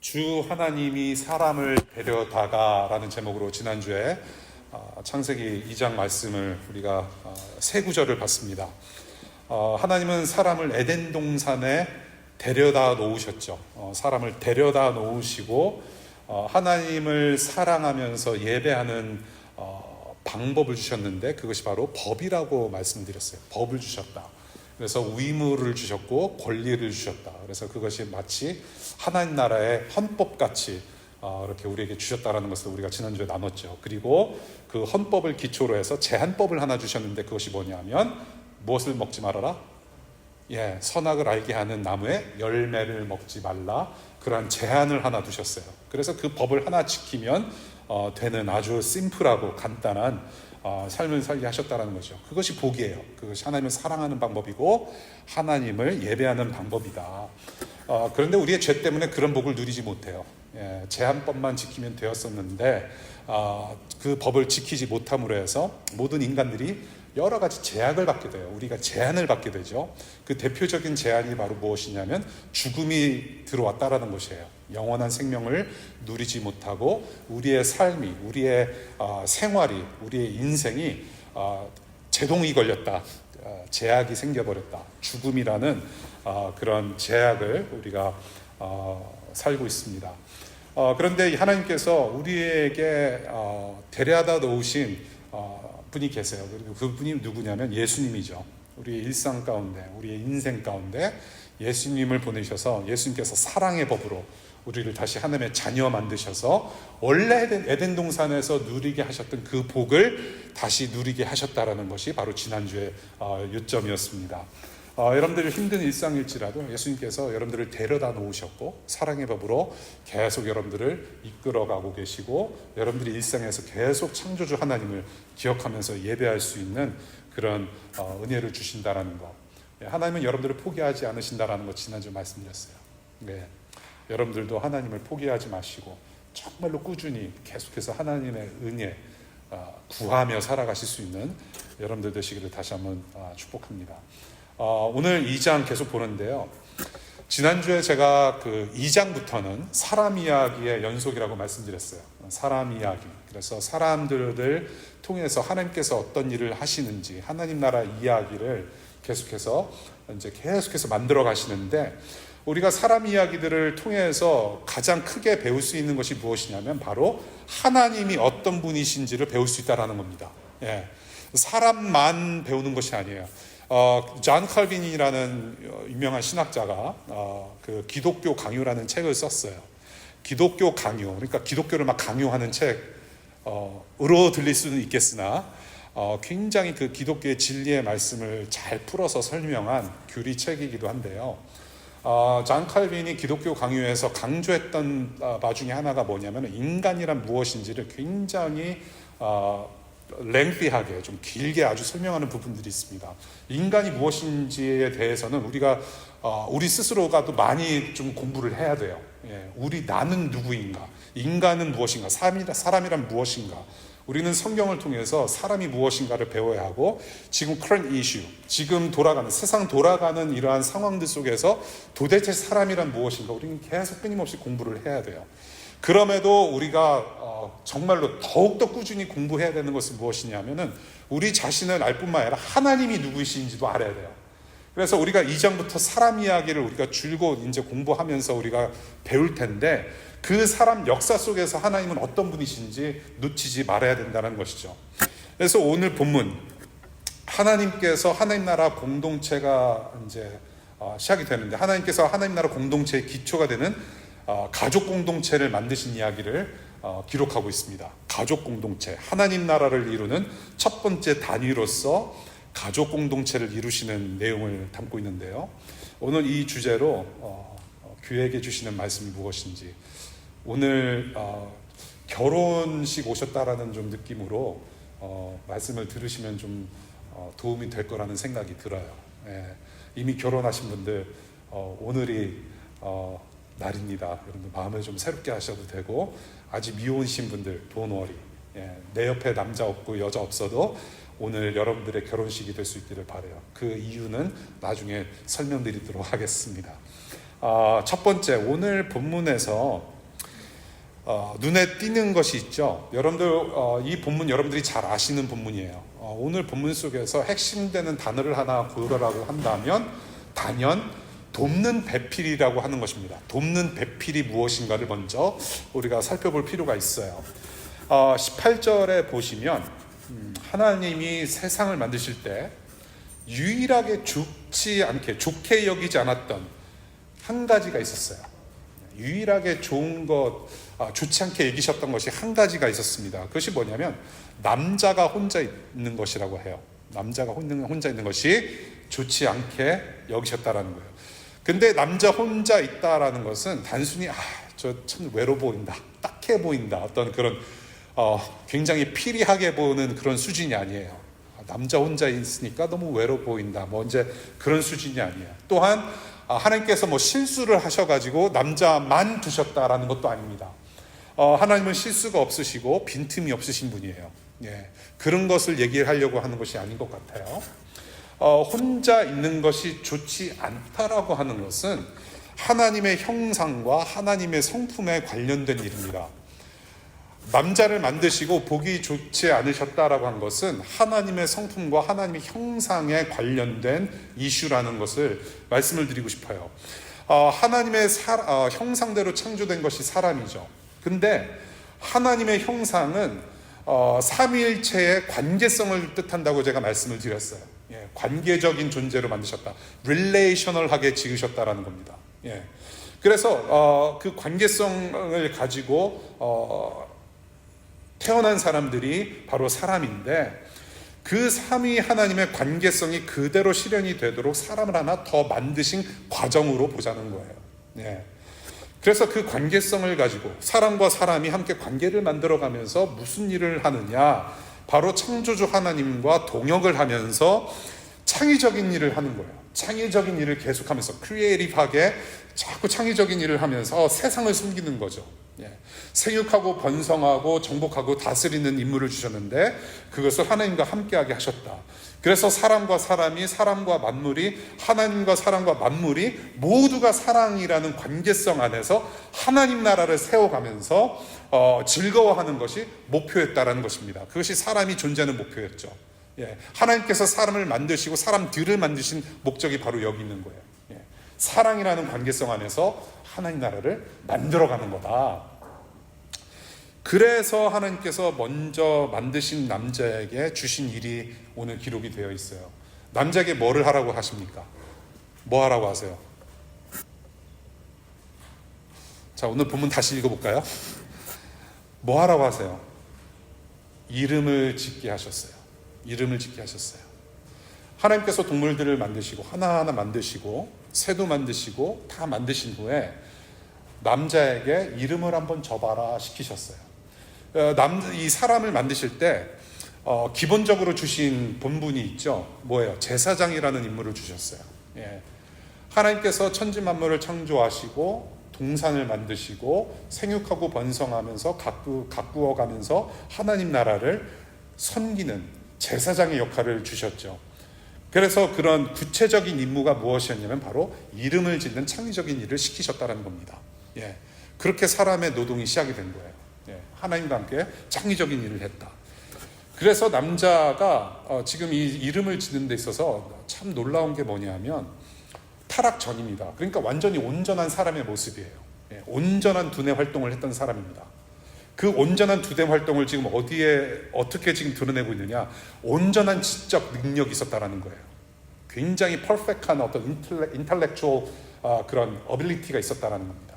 주 하나님이 사람을 데려다가라는 제목으로 지난주에 창세기 2장 말씀을 우리가 세 구절을 봤습니다. 하나님은 사람을 에덴 동산에 데려다 놓으셨죠. 사람을 데려다 놓으시고 하나님을 사랑하면서 예배하는 방법을 주셨는데 그것이 바로 법이라고 말씀드렸어요. 법을 주셨다. 그래서 의무를 주셨고 권리를 주셨다. 그래서 그것이 마치 하나님 나라의 헌법같이 이렇게 우리에게 주셨다라는 것을 우리가 지난주에 나눴죠. 그리고 그 헌법을 기초로 해서 제한법을 하나 주셨는데 그것이 뭐냐면 무엇을 먹지 말아라? 선악을 알게 하는 나무의 열매를 먹지 말라. 그러한 제한을 하나 두셨어요. 그래서 그 법을 하나 지키면 되는 아주 심플하고 간단한 삶을 살게 하셨다는 거죠. 그것이 복이에요. 그것이 하나님을 사랑하는 방법이고 하나님을 예배하는 방법이다. 그런데 우리의 죄 때문에 그런 복을 누리지 못해요. 제한법만 지키면 되었었는데 그 법을 지키지 못함으로 해서 모든 인간들이 여러 가지 제약을 받게 돼요. 우리가 제한을 받게 되죠. 그 대표적인 제한이 바로 무엇이냐면 죽음이 들어왔다라는 것이에요. 영원한 생명을 누리지 못하고 우리의 삶이, 우리의 생활이, 우리의 인생이 제동이 걸렸다. 제약이 생겨버렸다. 죽음이라는 그런 제약을 우리가 살고 있습니다. 그런데 하나님께서 우리에게 데려다 놓으신 분이 계세요. 그리고 그분이 누구냐면 예수님이죠. 우리의 일상 가운데, 우리의 인생 가운데 예수님을 보내셔서 예수님께서 사랑의 법으로 우리를 다시 하나님의 자녀 만드셔서 원래 에덴 동산에서 누리게 하셨던 그 복을 다시 누리게 하셨다라는 것이 바로 지난주의 요점이었습니다. 여러분들이 힘든 일상일지라도 예수님께서 여러분들을 데려다 놓으셨고 사랑의 법으로 계속 여러분들을 이끌어가고 계시고 여러분들이 일상에서 계속 창조주 하나님을 기억하면서 예배할 수 있는 그런 은혜를 주신다라는 것. 하나님은 여러분들을 포기하지 않으신다라는 것 지난주 말씀드렸어요. 여러분들도 하나님을 포기하지 마시고 정말로 꾸준히 계속해서 하나님의 은혜 구하며 살아가실 수 있는 여러분들 되시기를 다시 한번 축복합니다. 오늘 2장 계속 보는데요. 지난주에 제가 그 2장부터는 사람 이야기의 연속이라고 말씀드렸어요. 사람 이야기. 그래서 사람들을 통해서 하나님께서 어떤 일을 하시는지 하나님 나라 이야기를 계속해서 만들어 가시는데 우리가 사람 이야기들을 통해서 가장 크게 배울 수 있는 것이 무엇이냐면 바로 하나님이 어떤 분이신지를 배울 수 있다는 겁니다. 사람만 배우는 것이 아니에요. 존 칼빈이라는 유명한 신학자가 그 기독교 강요라는 책을 썼어요. 기독교 강요, 그러니까 기독교를 막 강요하는 책으로 들릴 수는 있겠으나 굉장히 그 기독교의 진리의 말씀을 잘 풀어서 설명한 교리 책이기도 한데요. 존 칼빈이 기독교 강요에서 강조했던 바 중에 하나가 뭐냐면 인간이란 무엇인지를 굉장히 랭피하게 좀 길게 아주 설명하는 부분들이 있습니다. 인간이 무엇인지에 대해서는 우리가 우리 스스로가 또 많이 좀 공부를 해야 돼요. 나는 누구인가? 인간은 무엇인가? 사람이란 무엇인가? 우리는 성경을 통해서 사람이 무엇인가를 배워야 하고 지금 current issue, 지금 세상 돌아가는 이러한 상황들 속에서 도대체 사람이란 무엇인가? 우리는 계속 끊임없이 공부를 해야 돼요. 그럼에도 우리가 정말로 더욱더 꾸준히 공부해야 되는 것은 무엇이냐면은 우리 자신을 알 뿐만 아니라 하나님이 누구이신지도 알아야 돼요. 그래서 우리가 2장부터 사람 이야기를 우리가 줄곧 이제 공부하면서 우리가 배울 텐데 그 사람 역사 속에서 하나님은 어떤 분이신지 놓치지 말아야 된다는 것이죠. 그래서 오늘 본문 하나님께서 하나님 나라 공동체가 이제 시작이 되는데 하나님께서 하나님 나라 공동체의 기초가 되는 가족 공동체를 만드신 이야기를 기록하고 있습니다. 가족 공동체, 하나님 나라를 이루는 첫 번째 단위로서 가족 공동체를 이루시는 내용을 담고 있는데요. 오늘 이 주제로 교회에게 주시는 말씀이 무엇인지 오늘 결혼식 오셨다라는 좀 느낌으로 말씀을 들으시면 좀 도움이 될 거라는 생각이 들어요. 이미 결혼하신 분들 오늘이 날입니다. 여러분들 마음을 좀 새롭게 하셔도 되고 아직 미혼이신 분들 don't worry. 내 옆에 남자 없고 여자 없어도 오늘 여러분들의 결혼식이 될 수 있기를 바라요. 그 이유는 나중에 설명드리도록 하겠습니다. 첫 번째, 오늘 본문에서 눈에 띄는 것이 있죠. 여러분들 이 본문 여러분들이 잘 아시는 본문이에요. 오늘 본문 속에서 핵심되는 단어를 하나 고르라고 한다면 단연 돕는 배필이라고 하는 것입니다. 돕는 배필이 무엇인가를 먼저 우리가 살펴볼 필요가 있어요. 18절에 보시면 하나님이 세상을 만드실 때 유일하게 좋게 여기지 않았던 한 가지가 있었어요. 유일하게 좋지 않게 여기셨던 것이 한 가지가 있었습니다. 그것이 뭐냐면 남자가 혼자 있는 것이라고 해요. 남자가 혼자 있는 것이 좋지 않게 여기셨다라는 거예요. 근데 남자 혼자 있다라는 것은 단순히 저 참 외로워 보인다, 딱해 보인다, 어떤 그런 굉장히 피리하게 보는 그런 수준이 아니에요. 남자 혼자 있으니까 너무 외로워 보인다, 이제 그런 수준이 아니에요. 또한 하나님께서 실수를 하셔가지고 남자만 두셨다라는 것도 아닙니다. 하나님은 실수가 없으시고 빈틈이 없으신 분이에요. 그런 것을 얘기하려고 하는 것이 아닌 것 같아요. 혼자 있는 것이 좋지 않다라고 하는 것은 하나님의 형상과 하나님의 성품에 관련된 일입니다. 남자를 만드시고 보기 좋지 않으셨다라고 한 것은 하나님의 성품과 하나님의 형상에 관련된 이슈라는 것을 말씀을 드리고 싶어요. 하나님의 형상대로 창조된 것이 사람이죠. 근데 하나님의 형상은 삼위일체의 관계성을 뜻한다고 제가 말씀을 드렸어요. 관계적인 존재로 만드셨다. 릴레이셔널하게 지으셨다라는 겁니다. 그래서 그 관계성을 가지고 태어난 사람들이 바로 사람인데 그 삼위 하나님의 관계성이 그대로 실현이 되도록 사람을 하나 더 만드신 과정으로 보자는 거예요. 그래서 그 관계성을 가지고 사람과 사람이 함께 관계를 만들어가면서 무슨 일을 하느냐, 바로 창조주 하나님과 동역을 하면서 창의적인 일을 하는 거예요. 창의적인 일을 계속하면서 크리에이티브하게 자꾸 창의적인 일을 하면서 세상을 섬기는 거죠. 생육하고 번성하고 정복하고 다스리는 임무를 주셨는데 그것을 하나님과 함께하게 하셨다. 그래서 사람과 사람이, 사람과 만물이, 하나님과 사람과 만물이 모두가 사랑이라는 관계성 안에서 하나님 나라를 세워가면서 즐거워하는 것이 목표였다라는 것입니다. 그것이 사람이 존재하는 목표였죠. 하나님께서 사람을 만드시고 사람들을 만드신 목적이 바로 여기 있는 거예요. 사랑이라는 관계성 안에서 하나님 나라를 만들어가는 거다. 그래서 하나님께서 먼저 만드신 남자에게 주신 일이 오늘 기록이 되어 있어요. 남자에게 뭐를 하라고 하십니까? 뭐 하라고 하세요? 자, 오늘 본문 다시 읽어볼까요? 뭐 하라고 하세요? 이름을 짓게 하셨어요. 이름을 짓게 하셨어요. 하나님께서 동물들을 만드시고 하나하나 만드시고 새도 만드시고 다 만드신 후에 남자에게 이름을 한번 줘봐라 시키셨어요. 이 사람을 만드실 때 기본적으로 주신 본분이 있죠. 뭐예요? 제사장이라는 인물을 주셨어요. 하나님께서 천지 만물을 창조하시고 동산을 만드시고 생육하고 번성하면서 가꾸어가면서 하나님 나라를 섬기는 제사장의 역할을 주셨죠. 그래서 그런 구체적인 임무가 무엇이었냐면 바로 이름을 짓는 창의적인 일을 시키셨다는 겁니다. 그렇게 사람의 노동이 시작이 된 거예요. 하나님과 함께 창의적인 일을 했다. 그래서 남자가 지금 이 이름을 짓는 데 있어서 참 놀라운 게 뭐냐면 타락 전입니다. 그러니까 완전히 온전한 사람의 모습이에요. 온전한 두뇌 활동을 했던 사람입니다. 그 온전한 두뇌 활동을 지금 어떻게 지금 드러내고 있느냐? 온전한 지적 능력이 있었다라는 거예요. 굉장히 퍼펙트한 어떤 인텔렉추얼 그런 어빌리티가 있었다라는 겁니다.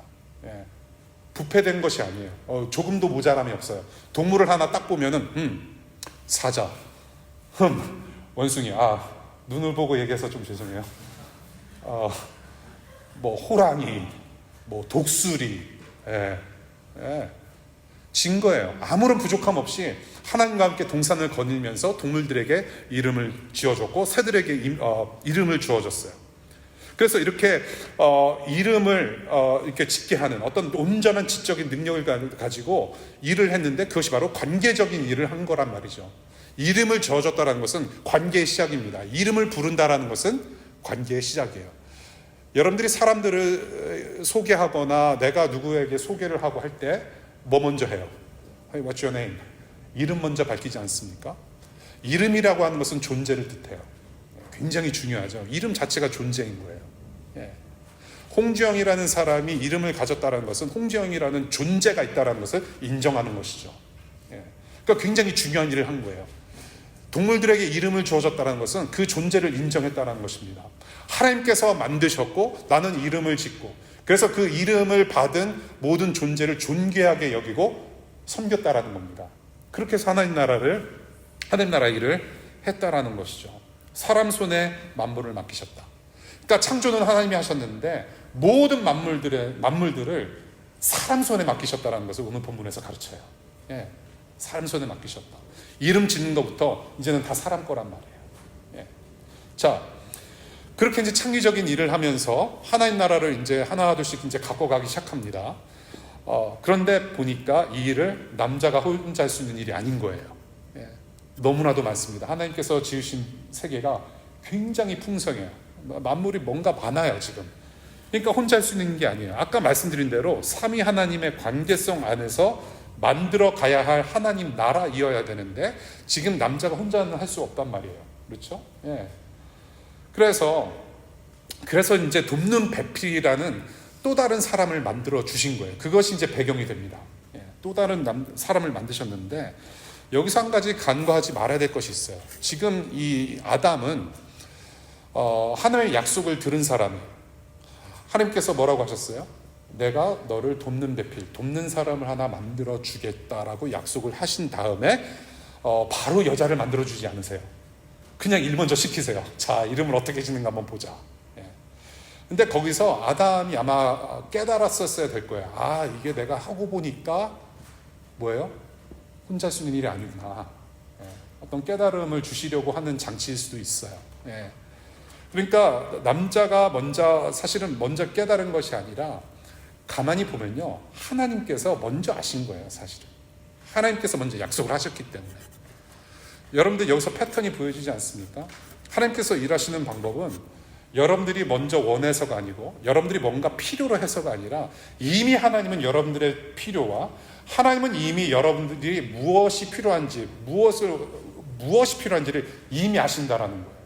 부패된 것이 아니에요. 조금도 모자람이 없어요. 동물을 하나 딱 보면은 사자, 원숭이, 눈을 보고 얘기해서 좀 죄송해요. 뭐 호랑이, 뭐 독수리, 진 거예요. 아무런 부족함 없이 하나님과 함께 동산을 거닐면서 동물들에게 이름을 지어줬고 새들에게 이름을 주어줬어요. 그래서 이렇게 이름을 이렇게 짓게 하는 어떤 온전한 지적인 능력을 가지고 일을 했는데 그것이 바로 관계적인 일을 한 거란 말이죠. 이름을 지어줬다는 것은 관계의 시작입니다. 이름을 부른다라는 것은 관계의 시작이에요. 여러분들이 사람들을 소개하거나 내가 누구에게 소개를 하고 할 때 뭐 먼저 해요? Hey, what's your name? 이름 먼저 밝히지 않습니까? 이름이라고 하는 것은 존재를 뜻해요. 굉장히 중요하죠. 이름 자체가 존재인 거예요. 예. 홍주영이라는 사람이 이름을 가졌다는 것은 홍주영이라는 존재가 있다는 것을 인정하는 것이죠. 예. 그러니까 굉장히 중요한 일을 한 거예요. 동물들에게 이름을 주어졌다는 것은 그 존재를 인정했다는 것입니다. 하나님께서 만드셨고 나는 이름을 짓고, 그래서 그 이름을 받은 모든 존재를 존귀하게 여기고 섬겼다라는 겁니다. 그렇게 해서 하나님 나라 일을 했다라는 것이죠. 사람 손에 만물을 맡기셨다. 그러니까 창조는 하나님이 하셨는데 모든 만물들을 사람 손에 맡기셨다라는 것을 오늘 본문에서 가르쳐요. 예, 사람 손에 맡기셨다. 이름 짓는 것부터 이제는 다 사람 거란 말이에요. 예. 자, 그렇게 이제 창의적인 일을 하면서 하나님 나라를 이제 하나둘씩 이제 갖고 가기 시작합니다. 그런데 보니까 이 일을 남자가 혼자 할 수 있는 일이 아닌 거예요. 예. 너무나도 많습니다. 하나님께서 지으신 세계가 굉장히 풍성해요. 만물이 뭔가 많아요, 지금. 그러니까 혼자 할 수 있는 게 아니에요. 아까 말씀드린 대로 삼위 하나님의 관계성 안에서 만들어 가야 할 하나님 나라이어야 되는데 지금 남자가 혼자는 할 수 없단 말이에요. 그렇죠? 예. 그래서 이제 돕는 배필이라는 또 다른 사람을 만들어 주신 거예요. 그것이 이제 배경이 됩니다. 예. 또 다른 사람을 만드셨는데 여기서 한 가지 간과하지 말아야 될 것이 있어요. 지금 이 아담은 하나님의 약속을 들은 사람이에요. 하나님께서 뭐라고 하셨어요? 내가 너를 돕는 배필, 돕는 사람을 하나 만들어 주겠다라고 약속을 하신 다음에 바로 여자를 만들어 주지 않으세요. 그냥 일 먼저 시키세요. 자, 이름을 어떻게 짓는가 한번 보자. 예. 근데 거기서 아담이 아마 깨달았었어야 될 거예요. 아, 이게 내가 하고 보니까 뭐예요? 혼자 할 수 있는 일이 아니구나. 예. 어떤 깨달음을 주시려고 하는 장치일 수도 있어요. 예. 그러니까 남자가 사실은 먼저 깨달은 것이 아니라 가만히 보면요, 하나님께서 먼저 아신 거예요. 사실은 하나님께서 먼저 약속을 하셨기 때문에. 여러분들 여기서 패턴이 보여지지 않습니까? 하나님께서 일하시는 방법은 여러분들이 먼저 원해서가 아니고 여러분들이 뭔가 필요로 해서가 아니라 이미 하나님은 여러분들의 필요와 하나님은 이미 여러분들이 무엇이 필요한지를 이미 아신다라는 거예요.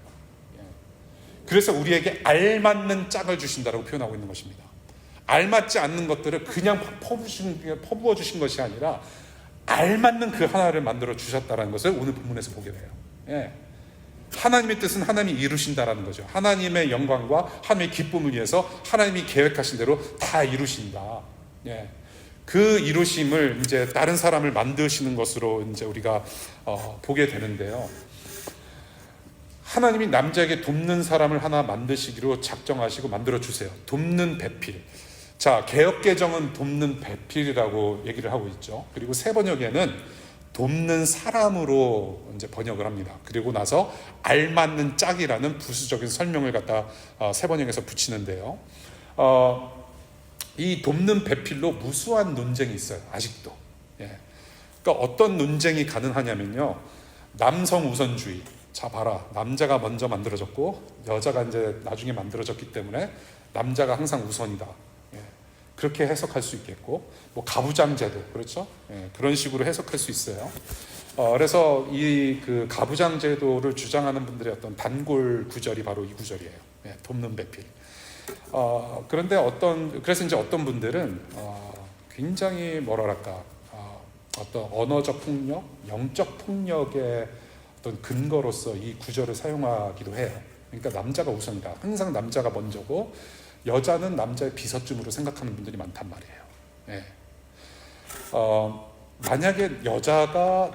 그래서 우리에게 알맞는 짝을 주신다라고 표현하고 있는 것입니다. 알맞지 않는 것들을 그냥 퍼부어 주신 것이 아니라 알맞는 그 하나를 만들어 주셨다는 것을 오늘 본문에서 보게 돼요. 예. 하나님의 뜻은 하나님이 이루신다라는 거죠. 하나님의 영광과 하나님의 기쁨을 위해서 하나님이 계획하신 대로 다 이루신다. 예. 그 이루심을 이제 다른 사람을 만드시는 것으로 이제 우리가 보게 되는데요. 하나님이 남자에게 돕는 사람을 하나 만드시기로 작정하시고 만들어 주세요. 돕는 배필. 자, 개역개정은 돕는 배필이라고 얘기를 하고 있죠. 그리고 새 번역에는 돕는 사람으로 이제 번역을 합니다. 그리고 나서 알맞는 짝이라는 부수적인 설명을 갖다 새 번역에서 붙이는데요. 이 돕는 배필로 무수한 논쟁이 있어요. 아직도. 예. 그러니까 어떤 논쟁이 가능하냐면요. 남성 우선주의. 자, 봐라. 남자가 먼저 만들어졌고 여자가 이제 나중에 만들어졌기 때문에 남자가 항상 우선이다. 예. 그렇게 해석할 수 있겠고, 뭐 가부장제도 그렇죠. 예. 그런 식으로 해석할 수 있어요. 그래서 이 그 가부장제도를 주장하는 분들의 어떤 단골 구절이 바로 이 구절이에요. 예. 돕는 배필. 그런데 그래서 이제 어떤 분들은 굉장히 뭐랄까 어떤 언어적 폭력, 영적 폭력의 어떤 근거로서 이 구절을 사용하기도 해요. 그러니까 남자가 우선이다. 항상 남자가 먼저고 여자는 남자의 비서쯤으로 생각하는 분들이 많단 말이에요. 예. 만약에 여자가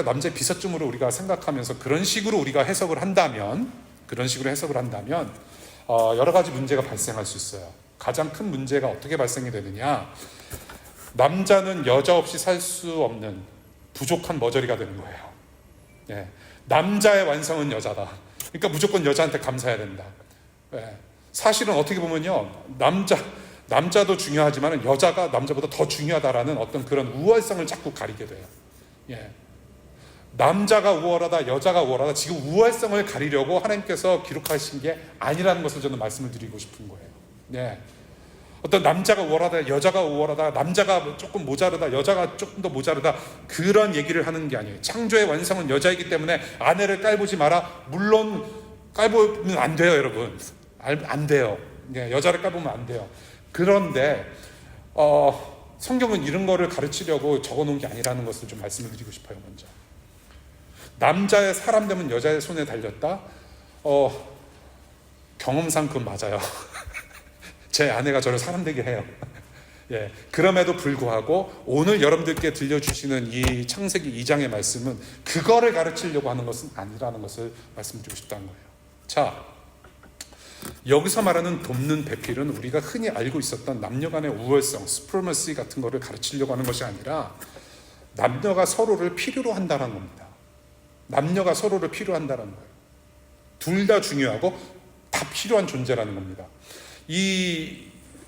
남자의 비서쯤으로 우리가 생각하면서 그런 식으로 우리가 해석을 한다면 여러 가지 문제가 발생할 수 있어요. 가장 큰 문제가 어떻게 발생이 되느냐? 남자는 여자 없이 살 수 없는 부족한 머저리가 되는 거예요. 예. 남자의 완성은 여자다. 그러니까 무조건 여자한테 감사해야 된다. 예. 사실은 어떻게 보면요, 남자도 중요하지만 여자가 남자보다 더 중요하다라는 어떤 그런 우월성을 자꾸 가리게 돼요. 예. 남자가 우월하다, 여자가 우월하다, 지금 우월성을 가리려고 하나님께서 기록하신 게 아니라는 것을 저는 말씀을 드리고 싶은 거예요. 예. 어떤 남자가 우월하다, 여자가 우월하다, 남자가 조금 모자르다, 여자가 조금 더 모자르다, 그런 얘기를 하는 게 아니에요. 창조의 완성은 여자이기 때문에 아내를 깔보지 마라. 물론 깔보면 안 돼요, 여러분. 안 돼요. 여자를 깔보면 안 돼요. 그런데 성경은 이런 거를 가르치려고 적어놓은 게 아니라는 것을 좀 말씀을 드리고 싶어요. 먼저 남자의 사람 되면 여자의 손에 달렸다. 경험상 그건 맞아요. 제 아내가 저를 사람 되게 해요. 예, 그럼에도 불구하고 오늘 여러분들께 들려주시는 이 창세기 2장의 말씀은 그거를 가르치려고 하는 것은 아니라는 것을 말씀드리고 싶다는 거예요. 자, 여기서 말하는 돕는 배필은 우리가 흔히 알고 있었던 남녀 간의 우월성, 스프로머시 같은 거를 가르치려고 하는 것이 아니라 남녀가 서로를 필요로 한다는 겁니다. 남녀가 서로를 필요로 한다는 거예요. 둘 다 중요하고 다 필요한 존재라는 겁니다. 이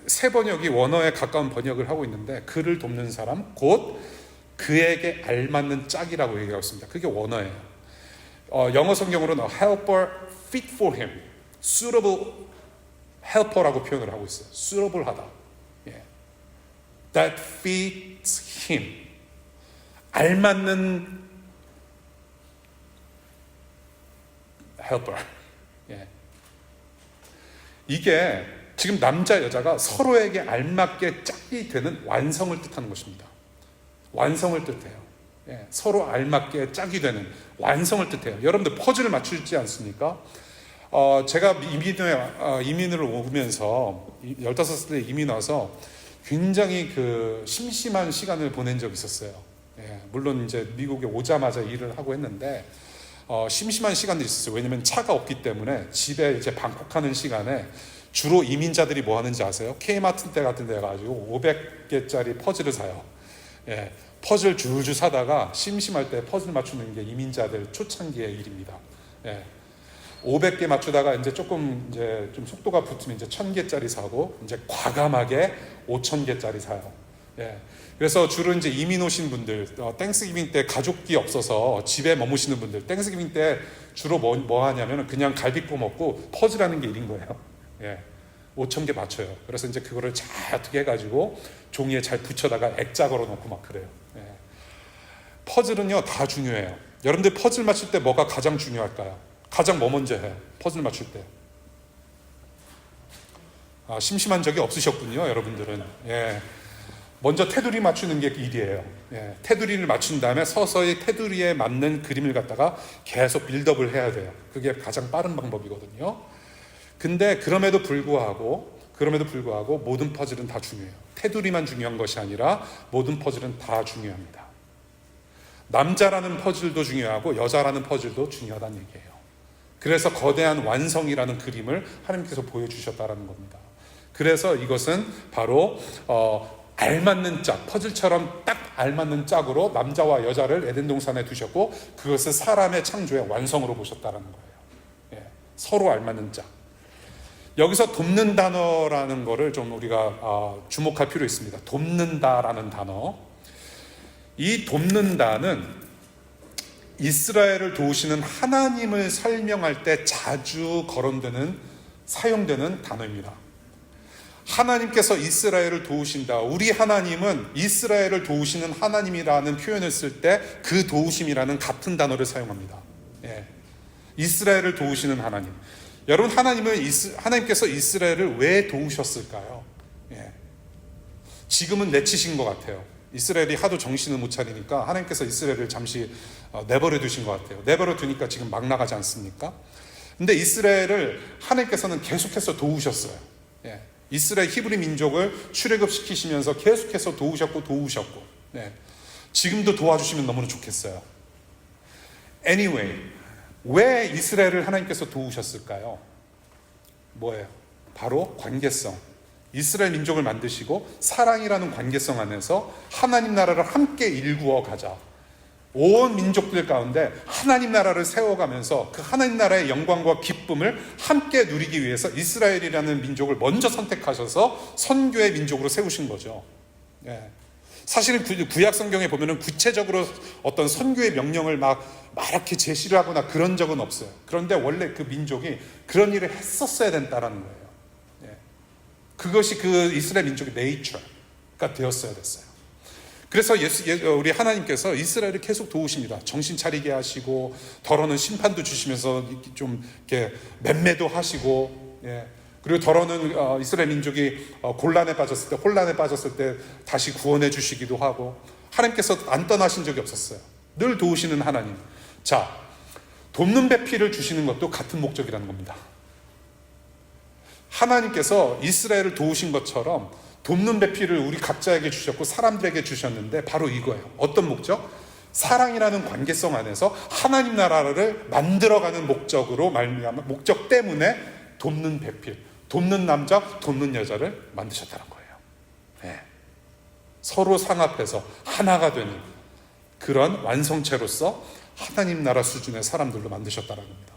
새 번역이 원어에 가까운 번역을 하고 있는데, 그를 돕는 사람 곧 그에게 알맞는 짝이라고 얘기하고 있습니다. 그게 원어예요. 영어 성경으로는 a helper fit for him, suitable helper라고 표현을 하고 있어요. suitable하다. 예. that fits him, 알맞는 helper. 예. 이게 지금 남자 여자가 서로에게 알맞게 짝이 되는 완성을 뜻하는 것입니다. 완성을 뜻해요. 예, 서로 알맞게 짝이 되는 완성을 뜻해요. 여러분들 퍼즐을 맞추지 않습니까? 제가 이민을 오면서 15살 이민 와서 굉장히 그 심심한 시간을 보낸 적이 있었어요. 예, 물론 이제 미국에 오자마자 일을 하고 했는데 심심한 시간들이 있었어요. 왜냐면 차가 없기 때문에 집에 이제 방콕하는 시간에 주로 이민자들이 뭐 하는지 아세요? K마트 같은 데 가가지고 500개짜리 퍼즐을 사요. 예, 퍼즐 줄줄 사다가 심심할 때 퍼즐 맞추는 게 이민자들 초창기의 일입니다. 예, 500개 맞추다가 이제 조금 이제 좀 속도가 붙으면 이제 1000개짜리 사고, 이제 과감하게 5000개짜리 사요. 예, 그래서 주로 이제 이민 오신 분들, 땡스기빙 때 가족이 없어서 집에 머무시는 분들, 땡스기빙 때 주로 뭐 하냐면 그냥 갈비뼈 먹고 퍼즐하는 게 일인 거예요. 예, 5000개 맞춰요. 그래서 이제 그거를 잘 어떻게 해가지고 종이에 잘 붙여다가 액자 걸어놓고 막 그래요. 예. 퍼즐은요 다 중요해요. 여러분들 퍼즐 맞출 때 뭐가 가장 중요할까요? 가장 뭐 먼저 해요? 퍼즐 맞출 때. 심심한 적이 없으셨군요, 여러분들은. 예. 먼저 테두리 맞추는 게 일이에요. 예. 테두리를 맞춘 다음에 서서히 테두리에 맞는 그림을 갖다가 계속 빌드업을 해야 돼요. 그게 가장 빠른 방법이거든요. 근데 그럼에도 불구하고 모든 퍼즐은 다 중요해요. 테두리만 중요한 것이 아니라 모든 퍼즐은 다 중요합니다. 남자라는 퍼즐도 중요하고 여자라는 퍼즐도 중요하다는 얘기예요. 그래서 거대한 완성이라는 그림을 하나님께서 보여주셨다는 겁니다. 그래서 이것은 바로 알맞는 짝, 퍼즐처럼 딱 알맞는 짝으로 남자와 여자를 에덴 동산에 두셨고, 그것을 사람의 창조의 완성으로 보셨다는 거예요. 예, 서로 알맞는 짝. 여기서 돕는 단어라는 거를 좀 우리가 주목할 필요 있습니다. 돕는다라는 단어. 이 돕는다는 이스라엘을 도우시는 하나님을 설명할 때 자주 사용되는 단어입니다. 하나님께서 이스라엘을 도우신다. 우리 하나님은 이스라엘을 도우시는 하나님이라는 표현을 쓸 때 그 도우심이라는 같은 단어를 사용합니다. 예. 이스라엘을 도우시는 하나님. 여러분, 하나님께서 이스라엘을 왜 도우셨을까요? 예. 지금은 내치신 것 같아요. 이스라엘이 하도 정신을 못 차리니까 하나님께서 이스라엘을 잠시 내버려 두신 것 같아요. 내버려 두니까 지금 막 나가지 않습니까? 근데 이스라엘을 하나님께서는 계속해서 도우셨어요. 예. 이스라엘 히브리 민족을 출애굽시키시면서 계속해서 도우셨고, 예. 지금도 도와주시면 너무나 좋겠어요. Anyway, 왜 이스라엘을 하나님께서 도우셨을까요? 뭐예요? 바로 관계성. 이스라엘 민족을 만드시고 사랑이라는 관계성 안에서 하나님 나라를 함께 일구어 가자. 온 민족들 가운데 하나님 나라를 세워가면서 그 하나님 나라의 영광과 기쁨을 함께 누리기 위해서 이스라엘이라는 민족을 먼저 선택하셔서 선교의 민족으로 세우신 거죠. 예. 사실은 구약 성경에 보면은 구체적으로 어떤 선교의 명령을 막 이렇게 제시를 하거나 그런 적은 없어요. 그런데 원래 그 민족이 그런 일을 했었어야 된다라는 거예요. 예. 그것이 그 이스라엘 민족의 네이처가 되었어야 됐어요. 그래서 우리 하나님께서 이스라엘을 계속 도우십니다. 정신 차리게 하시고, 더러는 심판도 주시면서 좀 이렇게 맴매도 하시고, 그리고 더러는 이스라엘 민족이 혼란에 빠졌을 때 다시 구원해 주시기도 하고, 하나님께서 안 떠나신 적이 없었어요. 늘 도우시는 하나님. 자, 돕는 배필을 주시는 것도 같은 목적이라는 겁니다. 하나님께서 이스라엘을 도우신 것처럼 돕는 배필을 우리 각자에게 주셨고 사람들에게 주셨는데 바로 이거예요. 어떤 목적? 사랑이라는 관계성 안에서 하나님 나라를 만들어가는 목적으로 말미암아 목적 때문에 돕는 배필, 돕는 남자, 돕는 여자를 만드셨다는 거예요. 네. 서로 상합해서 하나가 되는 그런 완성체로서 하나님 나라 수준의 사람들로 만드셨다는 겁니다.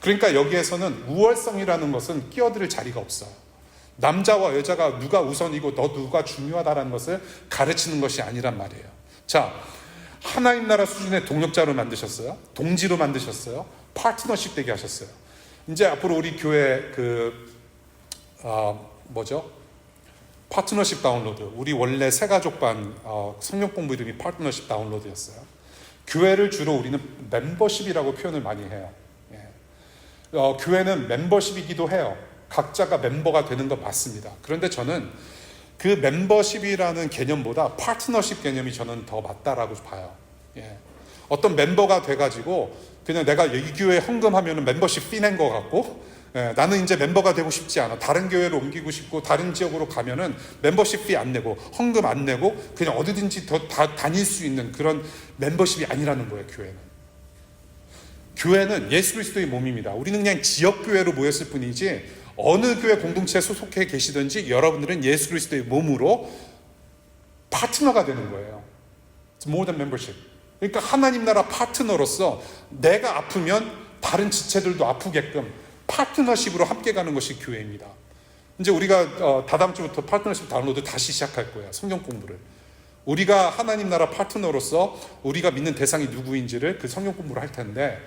그러니까 여기에서는 우월성이라는 것은 끼어들 자리가 없어요. 남자와 여자가 누가 우선이고 너 누가 중요하다는 것을 가르치는 것이 아니란 말이에요. 자, 하나님 나라 수준의 동역자로 만드셨어요. 동지로 만드셨어요. 파트너십 되게 하셨어요. 이제 앞으로 우리 교회 파트너십 다운로드. 우리 원래 새가족반 성령 공부 이름이 파트너십 다운로드였어요. 교회를 주로 우리는 멤버십이라고 표현을 많이 해요. 교회는 멤버십이기도 해요. 각자가 멤버가 되는 거 맞습니다. 그런데 저는 그 멤버십이라는 개념보다 파트너십 개념이 저는 더 맞다라고 봐요. 어떤 멤버가 돼가지고 그냥 내가 이 교회에 헌금하면 membership fee 낸 것 같고, 나는 이제 멤버가 되고 싶지 않아. 다른 교회로 옮기고 싶고 다른 지역으로 가면은 멤버십 fee 안 내고 헌금 안 내고 그냥 어디든지 다 다닐 수 있는 그런 멤버십이 아니라는 거예요. 교회는 예수 그리스도의 몸입니다. 우리는 그냥 지역교회로 모였을 뿐이지 어느 교회 공동체에 소속해 계시든지 여러분들은 예수 그리스도의 몸으로 파트너가 되는 거예요. It's more than membership. 그러니까 하나님 나라 파트너로서 내가 아프면 다른 지체들도 아프게끔 파트너십으로 함께 가는 것이 교회입니다. 이제 우리가 다다음 주부터 파트너십 다운로드 다시 시작할 거예요. 성경 공부를. 우리가 하나님 나라 파트너로서 우리가 믿는 대상이 누구인지를 그 성경 공부를 할 텐데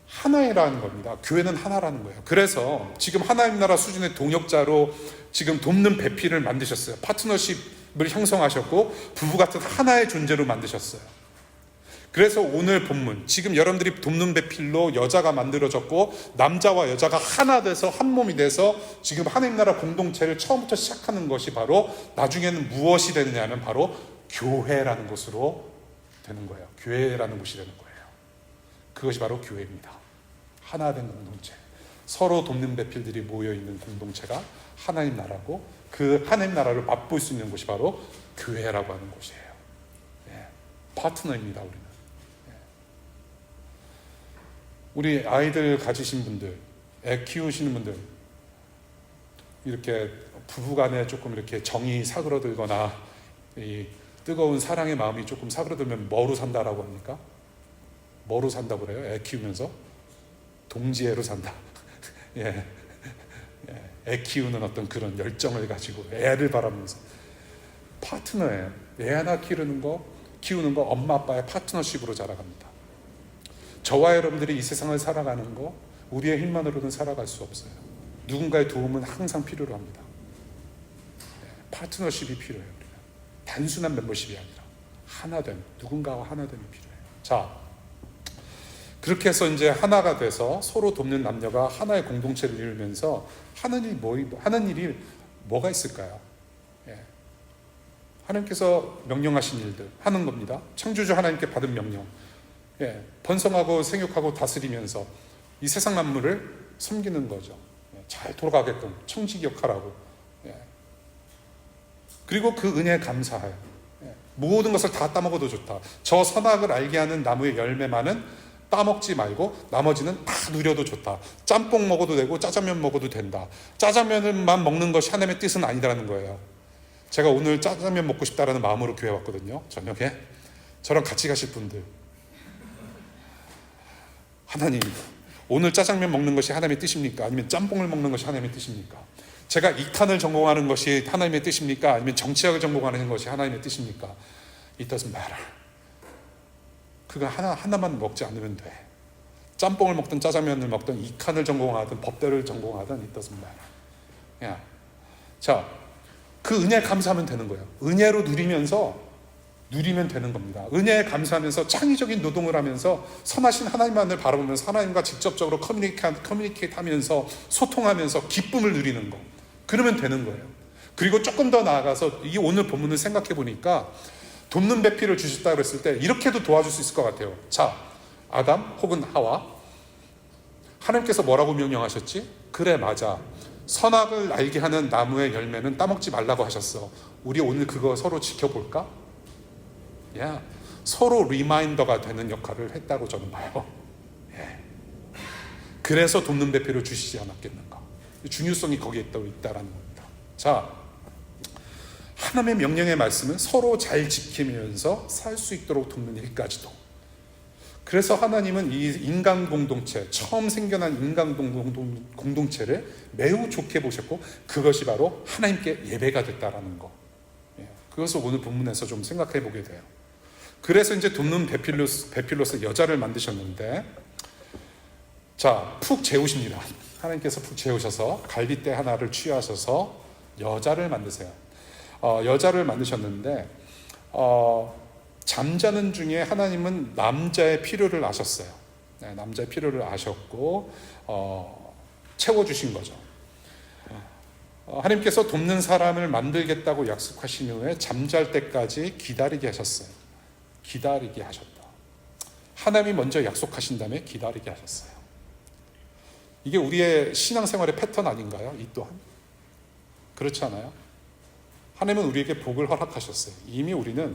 하나라는 겁니다. 교회는 하나라는 거예요. 그래서 지금 하나님 나라 수준의 동역자로 지금 돕는 배필을 만드셨어요. 파트너십을 형성하셨고 부부 같은 하나의 존재로 만드셨어요. 그래서 오늘 본문, 지금 여러분들이 돕는 배필로 여자가 만들어졌고 남자와 여자가 하나 돼서 한 몸이 돼서 지금 하나님 나라 공동체를 처음부터 시작하는 것이 바로 나중에는 무엇이 되느냐는 바로 교회라는 것으로 되는 거예요. 교회라는 곳이 되는 거예요. 그것이 바로 교회입니다. 하나 된 공동체, 서로 돕는 배필들이 모여있는 공동체가 하나님 나라고 그 하나님 나라를 맛볼 수 있는 곳이 바로 교회라고 하는 곳이에요. 파트너입니다. 우리는. 우리 아이들 가지신 분들, 애 키우시는 분들, 이렇게 부부간에 조금 이렇게 정이 사그러들거나 이 뜨거운 사랑의 마음이 조금 사그러들면 뭐로 산다라고 합니까? 뭐로 산다고 그래요? 애 키우면서? 동지애로 산다. 애 키우는 어떤 그런 열정을 가지고 애를 바라면서 파트너예요. 애 하나 키우는 거 엄마 아빠의 파트너십으로 자라갑니다. 저와 여러분들이 이 세상을 살아가는 거 우리의 힘만으로는 살아갈 수 없어요. 누군가의 도움은 항상 필요로 합니다. 파트너십이 필요해요. 우리가. 단순한 멤버십이 아니라 하나됨, 누군가와 하나됨이 필요해요. 자, 그렇게 해서 이제 하나가 돼서 서로 돕는 남녀가 하나의 공동체를 이루면서 하는 일이 뭐가 있을까요? 하나님께서 명령하신 일들 하는 겁니다. 창조주 하나님께 받은 명령. 번성하고 생육하고 다스리면서 이 세상 만물을 섬기는 거죠. 잘 돌아가게끔 청지 역할하고. 그리고 그 은혜에 감사해요. 모든 것을 다 따먹어도 좋다. 저 선악을 알게 하는 나무의 열매만은 따먹지 말고 나머지는 다 누려도 좋다. 짬뽕 먹어도 되고 짜장면 먹어도 된다. 짜장면만 먹는 것이 하나님의 뜻은 아니라는 거예요. 제가 오늘 짜장면 먹고 싶다라는 마음으로 교회 왔거든요. 저녁에. 저랑 같이 가실 분들. 하나님, 오늘 짜장면 먹는 것이 하나님의 뜻입니까? 아니면 짬뽕을 먹는 것이 하나님의 뜻입니까? 제가 이탄을 전공하는 것이 하나님의 뜻입니까? 아니면 정치학을 전공하는 것이 하나님의 뜻입니까? It doesn't matter. 그거 하나만 먹지 않으면 돼. 짬뽕을 먹든 짜장면을 먹든 이칸을 전공하든 법대를 전공하든 it doesn't matter. 자, 그 은혜에 감사하면 되는 거예요. 은혜로 누리면 되는 겁니다. 은혜에 감사하면서 창의적인 노동을 하면서 선하신 하나님만을 바라보면서 하나님과 직접적으로 커뮤니케이트 하면서 소통하면서 기쁨을 누리는 거. 그러면 되는 거예요. 그리고 조금 더 나아가서 이 오늘 본문을 생각해 보니까 돕는 배필을 주셨다고 했을 때 이렇게도 도와줄 수 있을 것 같아요. 자, 아담 혹은 하와, 하나님께서 뭐라고 명령하셨지? 그래, 맞아. 선악을 알게 하는 나무의 열매는 따먹지 말라고 하셨어. 우리 오늘 그거 서로 지켜볼까? 서로 리마인더가 되는 역할을 했다고 저는 봐요. 그래서 돕는 배필을 주시지 않았겠는가. 중요성이 거기에 있다라는 겁니다. 자, 하나님의 명령의 말씀은 서로 잘 지키면서 살 수 있도록 돕는 일까지도. 그래서 하나님은 이 인간 공동체, 처음 생겨난 인간 공동체를 매우 좋게 보셨고 그것이 바로 하나님께 예배가 됐다라는 거. 그것을 오늘 본문에서 좀 생각해 보게 돼요. 그래서 이제 돕는 배필로서 여자를 만드셨는데, 자, 푹 재우십니다. 하나님께서 푹 재우셔서 갈빗대 하나를 취하셔서 여자를 만드세요. 여자를 만드셨는데 잠자는 중에 하나님은 남자의 필요를 아셨어요. 남자의 필요를 아셨고 채워주신 거죠. 하나님께서 돕는 사람을 만들겠다고 약속하신 후에 잠잘 때까지 기다리게 하셨어요. 기다리게 하셨다. 하나님이 먼저 약속하신 다음에 기다리게 하셨어요. 이게 우리의 신앙생활의 패턴 아닌가요? 이 또한 그렇지 않아요? 하나님은 우리에게 복을 허락하셨어요. 이미 우리는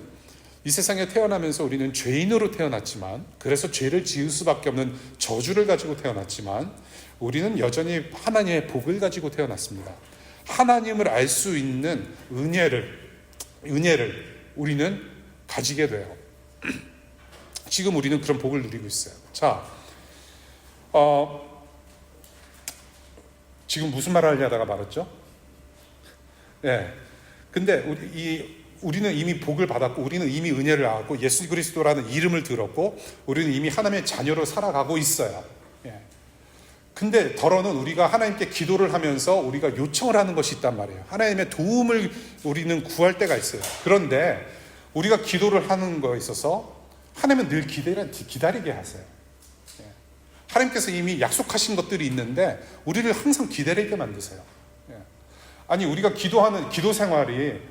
이 세상에 태어나면서 우리는 죄인으로 태어났지만, 그래서 죄를 지을 수밖에 없는 저주를 가지고 태어났지만, 우리는 여전히 하나님의 복을 가지고 태어났습니다. 하나님을 알 수 있는 은혜를 우리는 가지게 돼요. 지금 우리는 그런 복을 누리고 있어요. 자, 지금 무슨 말을 하려다가 말았죠? 근데 우리는 이미 복을 받았고, 우리는 이미 은혜를 알았고, 예수 그리스도라는 이름을 들었고, 우리는 이미 하나님의 자녀로 살아가고 있어요. 근데 더러는 우리가 하나님께 기도를 하면서 우리가 요청을 하는 것이 있단 말이에요. 하나님의 도움을 우리는 구할 때가 있어요. 그런데 우리가 기도를 하는 거에 있어서 하나님은 늘 기다리게 하세요. 하나님께서 이미 약속하신 것들이 있는데 우리를 항상 기다리게 만드세요. 아니, 우리가 기도하는 기도 생활이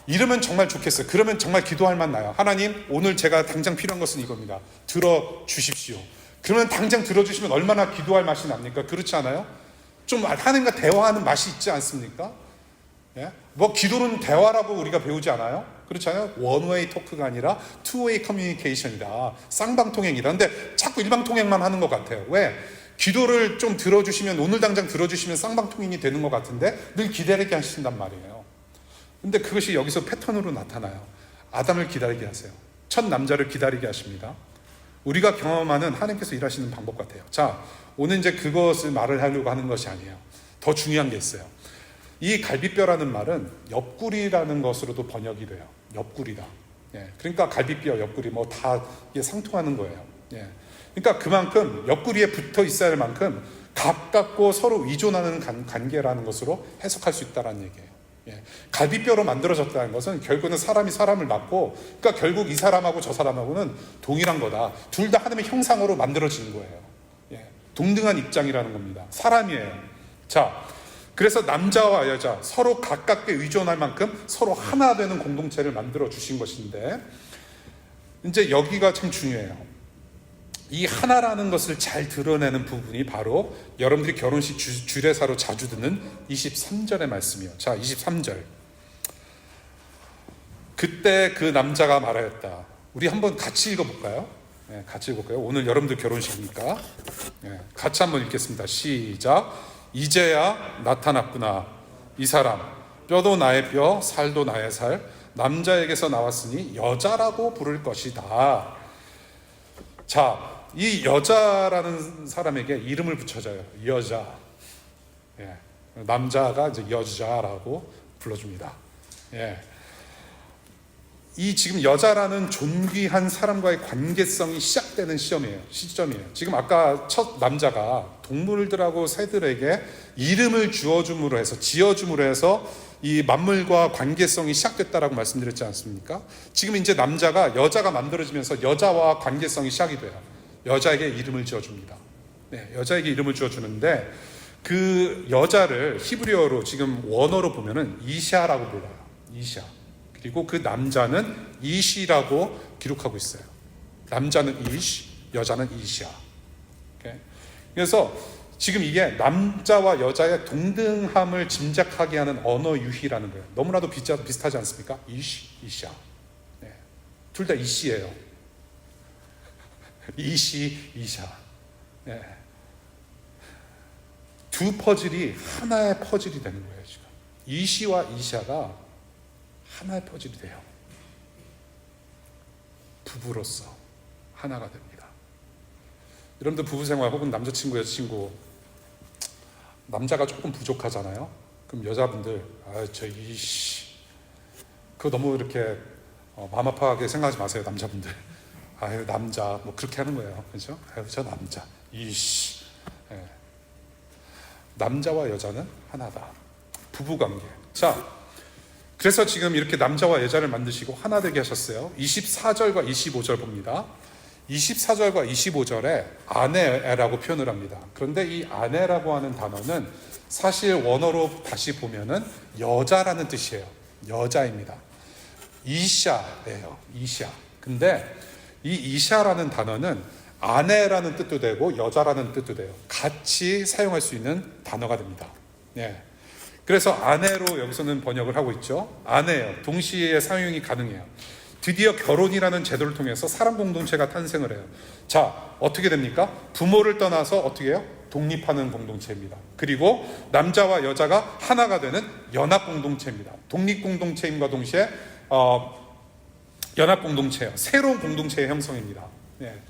이러면 정말 좋겠어요. 그러면 정말 기도할 만 나요. 하나님, 오늘 제가 당장 필요한 것은 이겁니다. 들어주십시오. 그러면 당장 들어주시면 얼마나 기도할 맛이 납니까? 그렇지 않아요? 좀 하나님과 대화하는 맛이 있지 않습니까? 뭐 기도는 대화라고 우리가 배우지 않아요? 그렇지 않아요? 원웨이 토크가 아니라 투웨이 커뮤니케이션이다. 쌍방통행이다. 근데 자꾸 일방통행만 하는 것 같아요. 왜? 기도를 좀 들어주시면, 오늘 당장 들어주시면 쌍방통행이 되는 것 같은데 늘 기다리게 하신단 말이에요. 근데 그것이 여기서 패턴으로 나타나요. 아담을 기다리게 하세요. 첫 남자를 기다리게 하십니다. 우리가 경험하는 하나님께서 일하시는 방법 같아요. 자, 오늘 이제 그것을 말을 하려고 하는 것이 아니에요. 더 중요한 게 있어요. 이 갈비뼈라는 말은 옆구리라는 것으로도 번역이 돼요. 옆구리다. 그러니까 갈비뼈, 옆구리 뭐 다 상통하는 거예요. 그러니까 그만큼 옆구리에 붙어 있어야 할 만큼 가깝고 서로 의존하는 관계라는 것으로 해석할 수 있다는 얘기예요. 갈비뼈로 만들어졌다는 것은 결국은 사람이 사람을 낳고, 그러니까 결국 이 사람하고 저 사람하고는 동일한 거다. 둘 다 하나님의 형상으로 만들어진 거예요. 동등한 입장이라는 겁니다. 사람이에요. 자, 그래서 남자와 여자 서로 가깝게 의존할 만큼 서로 하나 되는 공동체를 만들어 주신 것인데, 이제 여기가 참 중요해요. 이 하나라는 것을 잘 드러내는 부분이 바로 여러분들이 결혼식 주례사로 자주 듣는 23절의 말씀이에요. 자, 23절. 그때 그 남자가 말하였다. 우리 한번 같이 읽어볼까요? 같이 읽어볼까요? 오늘 여러분들 결혼식이니까. 같이 한번 읽겠습니다. 시작. 이제야 나타났구나. 이 사람. 뼈도 나의 뼈, 살도 나의 살. 남자에게서 나왔으니 여자라고 부를 것이다. 자, 이 여자라는 사람에게 이름을 붙여줘요. 여자. 남자가 이제 여자라고 불러줍니다. 이 지금 여자라는 존귀한 사람과의 관계성이 시작되는 시점이에요. 지금 아까 첫 남자가 동물들하고 새들에게 이름을 지어줌으로 해서 이 만물과 관계성이 시작됐다라고 말씀드렸지 않습니까? 지금 이제 여자가 만들어지면서 여자와 관계성이 시작이 돼요. 여자에게 이름을 지어줍니다. 네, 여자에게 이름을 지어주는데 그 여자를 히브리어로 지금 원어로 보면은 이샤라고 불러요. 이샤. 그리고 그 남자는 이시라고 기록하고 있어요. 남자는 이시, 여자는 이샤. 그래서 지금 이게 남자와 여자의 동등함을 짐작하게 하는 언어 유희라는 거예요. 너무나도 비슷하지 않습니까? 이시, 이샤. 네. 둘 다 이시예요. 이시, 이샤. 네. 두 퍼즐이 하나의 퍼즐이 되는 거예요. 지금 이시와 이샤가 하나의 퍼즐이 돼요. 부부로서 하나가 됩니다. 여러분들 부부생활 혹은 남자친구 여자친구 남자가 조금 부족하잖아요. 그럼 여자분들 저 이씨 그거 너무 이렇게 마음 아파하게 생각하지 마세요. 남자분들 남자 뭐 그렇게 하는 거예요. 그렇죠? 저 남자 이씨. 네. 남자와 여자는 하나다. 부부관계. 자, 그래서 지금 이렇게 남자와 여자를 만드시고 하나 되게 하셨어요. 24절과 25절 봅니다. 24절과 25절에 아내라고 표현을 합니다. 그런데 이 아내라고 하는 단어는 사실 원어로 다시 보면은 여자라는 뜻이에요. 여자입니다. 이샤예요. 이샤. 근데 이 이샤라는 단어는 아내라는 뜻도 되고 여자라는 뜻도 돼요. 같이 사용할 수 있는 단어가 됩니다. 예. 그래서 아내로 여기서는 번역을 하고 있죠. 아내예요. 동시에 사용이 가능해요. 드디어 결혼이라는 제도를 통해서 사람 공동체가 탄생을 해요. 자, 어떻게 됩니까? 부모를 떠나서 어떻게 해요? 독립하는 공동체입니다. 그리고 남자와 여자가 하나가 되는 연합 공동체입니다. 독립 공동체임과 동시에 연합 공동체예요. 새로운 공동체의 형성입니다. 예.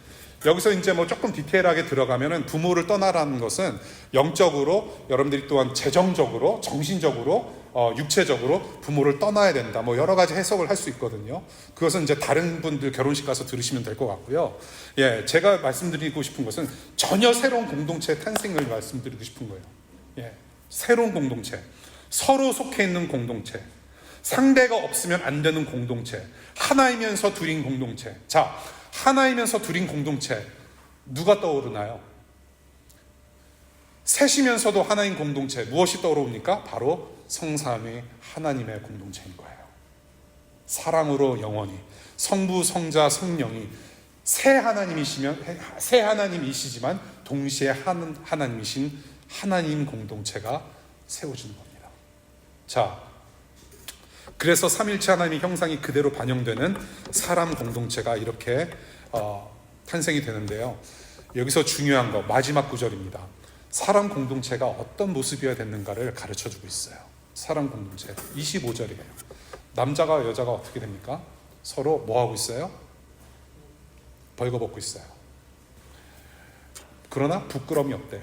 여기서 이제 뭐 조금 디테일하게 들어가면은 부모를 떠나라는 것은 영적으로 여러분들이 또한 재정적으로 정신적으로 육체적으로 부모를 떠나야 된다. 뭐 여러 가지 해석을 할 수 있거든요. 그것은 이제 다른 분들 결혼식 가서 들으시면 될 것 같고요. 예, 제가 말씀드리고 싶은 것은 전혀 새로운 공동체 탄생을 말씀드리고 싶은 거예요. 예, 새로운 공동체, 서로 속해 있는 공동체, 상대가 없으면 안 되는 공동체, 하나이면서 둘인 공동체. 자, 하나이면서 둘인 공동체 누가 떠오르나요? 셋이면서도 하나인 공동체 무엇이 떠오릅니까? 바로 성삼위 하나님의 공동체인 거예요. 사랑으로 영원히 성부 성자 성령이 세 하나님이시지만 동시에 하나님이신 하나님 공동체가 세워지는 겁니다. 자, 그래서 삼일체 하나님의 형상이 그대로 반영되는 사람 공동체가 이렇게 탄생이 되는데요. 여기서 중요한 거 마지막 구절입니다. 사람 공동체가 어떤 모습이어야 되는가를 가르쳐주고 있어요. 사람 공동체 25절이에요. 남자가 여자가 어떻게 됩니까? 서로 뭐하고 있어요? 벌거벗고 있어요. 그러나 부끄러움이 없대요.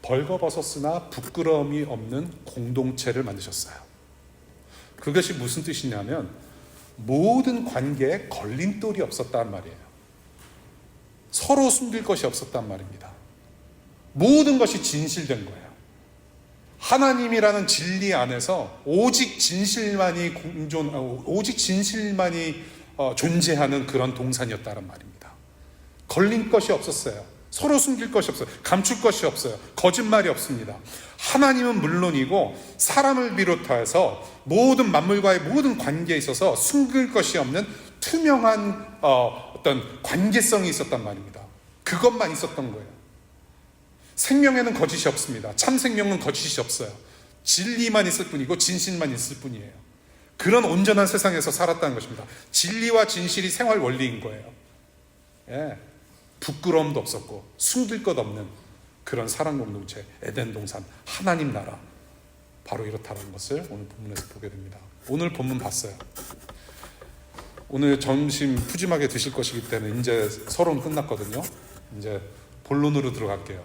벌거벗었으나 부끄러움이 없는 공동체를 만드셨어요. 그것이 무슨 뜻이냐면 모든 관계에 걸림돌이 없었단 말이에요. 서로 숨길 것이 없었단 말입니다. 모든 것이 진실된 거예요. 하나님이라는 진리 안에서 오직 진실만이 존재하는 그런 동산이었다는 말입니다. 걸린 것이 없었어요. 서로 숨길 것이 없어요. 감출 것이 없어요. 거짓말이 없습니다. 하나님은 물론이고 사람을 비롯해서 모든 만물과의 모든 관계에 있어서 숨길 것이 없는 투명한 어떤 관계성이 있었단 말입니다. 그것만 있었던 거예요. 생명에는 거짓이 없습니다. 참 생명은 거짓이 없어요. 진리만 있을 뿐이고 진실만 있을 뿐이에요. 그런 온전한 세상에서 살았다는 것입니다. 진리와 진실이 생활 원리인 거예요. 예. 부끄러움도 없었고 숨길 것 없는 그런 사랑 공동체, 에덴 동산, 하나님 나라, 바로 이렇다는 것을 오늘 본문에서 보게 됩니다. 오늘 본문 봤어요. 오늘 점심 푸짐하게 드실 것이기 때문에 이제 서론 끝났거든요. 이제 본론으로 들어갈게요.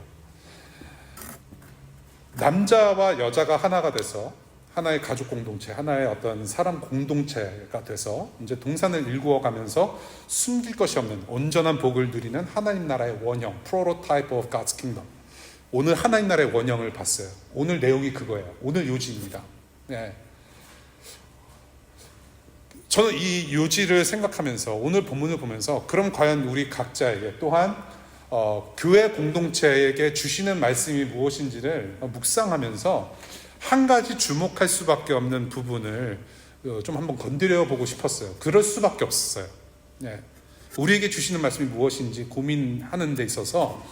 남자와 여자가 하나가 돼서 하나의 가족 공동체, 하나의 어떤 사람 공동체가 돼서 이제 동산을 일구어 가면서 숨길 것이 없는 온전한 복을 누리는 하나님 나라의 원형, prototype of God's kingdom. 오늘 하나님 나라의 원형을 봤어요. 오늘 내용이 그거예요. 오늘 요지입니다. 네. 저는 이 요지를 생각하면서 오늘 본문을 보면서 그럼 과연 우리 각자에게 또한 교회 공동체에게 주시는 말씀이 무엇인지를 묵상하면서 한 가지 주목할 수밖에 없는 부분을 좀 한번 건드려 보고 싶었어요. 그럴 수밖에 없었어요. 네. 우리에게 주시는 말씀이 무엇인지 고민하는 데 있어서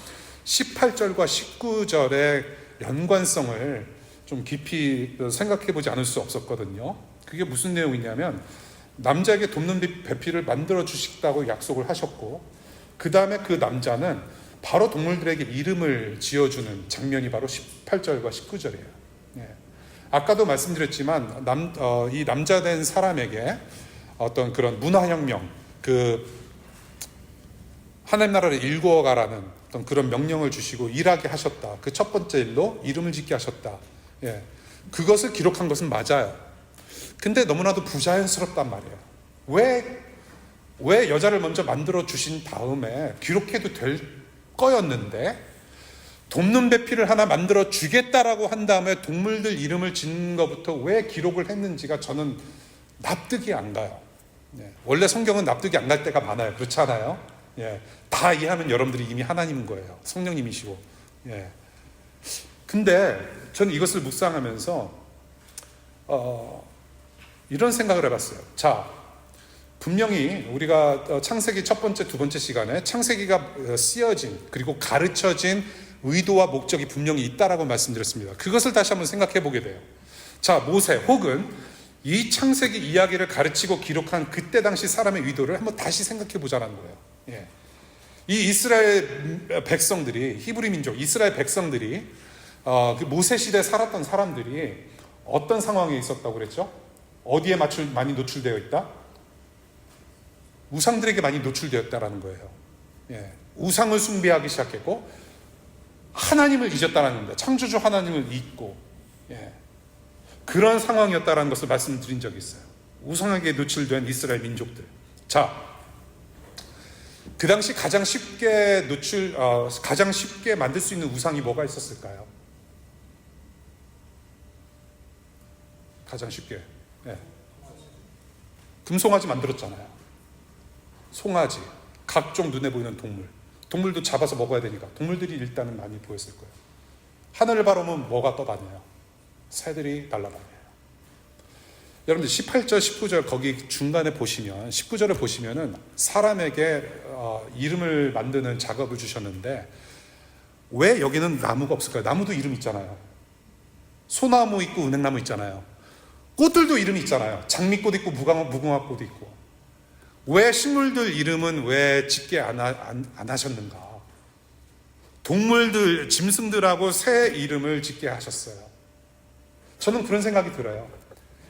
18절과 19절의 연관성을 좀 깊이 생각해 보지 않을 수 없었거든요. 그게 무슨 내용이냐면 남자에게 돕는 배필을 만들어 주시겠다고 약속을 하셨고, 그 다음에 그 남자는 바로 동물들에게 이름을 지어주는 장면이 바로 18절과 19절이에요. 예. 아까도 말씀드렸지만 이 남자 된 사람에게 어떤 그런 문화혁명, 그 하나님 나라를 일구어 가라는 어떤 그런 명령을 주시고 일하게 하셨다. 그 첫 번째 일로 이름을 짓게 하셨다. 예. 그것을 기록한 것은 맞아요. 근데 너무나도 부자연스럽단 말이에요. 왜 여자를 먼저 만들어 주신 다음에 기록해도 될 거였는데 돕는 배필을 하나 만들어 주겠다라고 한 다음에 동물들 이름을 짓는 것부터 왜 기록을 했는지가 저는 납득이 안 가요. 예. 원래 성경은 납득이 안 갈 때가 많아요. 그렇지 않아요? 예. 다 이해하면 여러분들이 이미 하나님인 거예요. 성령님이시고. 예. 근데 저는 이것을 묵상하면서 이런 생각을 해봤어요. 자, 분명히 우리가 창세기 첫 번째, 두 번째 시간에 창세기가 쓰여진 그리고 가르쳐진 의도와 목적이 분명히 있다라고 말씀드렸습니다. 그것을 다시 한번 생각해 보게 돼요. 자, 모세 혹은 이 창세기 이야기를 가르치고 기록한 그때 당시 사람의 의도를 한번 다시 생각해 보자는 거예요. 예. 이 이스라엘 백성들이, 히브리 민족 이스라엘 백성들이 그 모세 시대에 살았던 사람들이 어떤 상황에 있었다고 그랬죠? 어디에 많이 노출되어 있다? 우상들에게 많이 노출되었다라는 거예요. 예. 우상을 숭배하기 시작했고 하나님을 잊었다라는 겁니다. 창조주 하나님을 잊고, 예. 그런 상황이었다라는 것을 말씀드린 적이 있어요. 우상에게 노출된 이스라엘 민족들. 자, 그 당시 가장 쉽게 만들 수 있는 우상이 뭐가 있었을까요? 가장 쉽게. 네. 금송아지 만들었잖아요. 송아지, 각종 눈에 보이는 동물도 잡아서 먹어야 되니까 동물들이 일단은 많이 보였을 거예요. 하늘을 바라보면 뭐가 떠다녀요? 새들이 날아다녀요. 여러분들 18절, 19절 거기 중간에 보시면 19절을 보시면은 사람에게 이름을 만드는 작업을 주셨는데 왜 여기는 나무가 없을까요? 나무도 이름 있잖아요. 소나무 있고 은행나무 있잖아요. 꽃들도 이름이 있잖아요. 장미꽃 있고 무궁화꽃 있고. 왜 식물들 이름은 왜 짓게 안 하셨는가? 동물들, 짐승들하고 새 이름을 짓게 하셨어요. 저는 그런 생각이 들어요.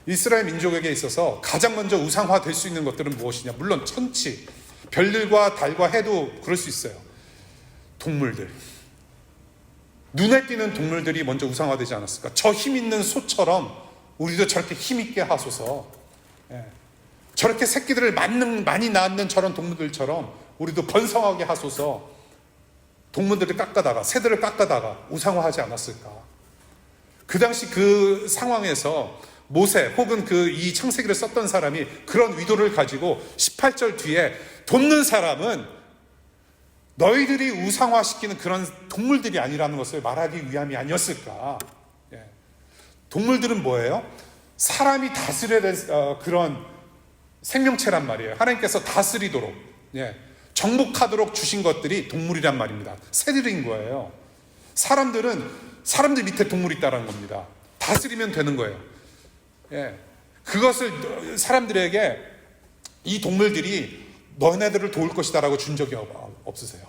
이스라엘 민족에게 있어서 가장 먼저 우상화 될 수 있는 것들은 무엇이냐? 물론 천치, 별들과 달과 해도 그럴 수 있어요. 동물들. 눈에 띄는 동물들이 먼저 우상화되지 않았을까? 저 힘 있는 소처럼 우리도 저렇게 힘있게 하소서. 예. 저렇게 새끼들을 많이 낳는 저런 동물들처럼 우리도 번성하게 하소서. 동물들을 깎아다가, 새들을 깎아다가 우상화하지 않았을까? 그 당시 그 상황에서 모세 혹은 이 창세기를 썼던 사람이 그런 의도를 가지고 18절 뒤에 돕는 사람은 너희들이 우상화시키는 그런 동물들이 아니라는 것을 말하기 위함이 아니었을까? 예. 동물들은 뭐예요? 사람이 다스려야 될 그런 생명체란 말이에요. 하나님께서 다스리도록, 예, 정복하도록 주신 것들이 동물이란 말입니다. 새들인 거예요. 사람들 밑에 동물이 있다는 겁니다. 다스리면 되는 거예요. 예, 그것을 사람들에게 이 동물들이 너네들을 도울 것이다라고 준 적이 없으세요.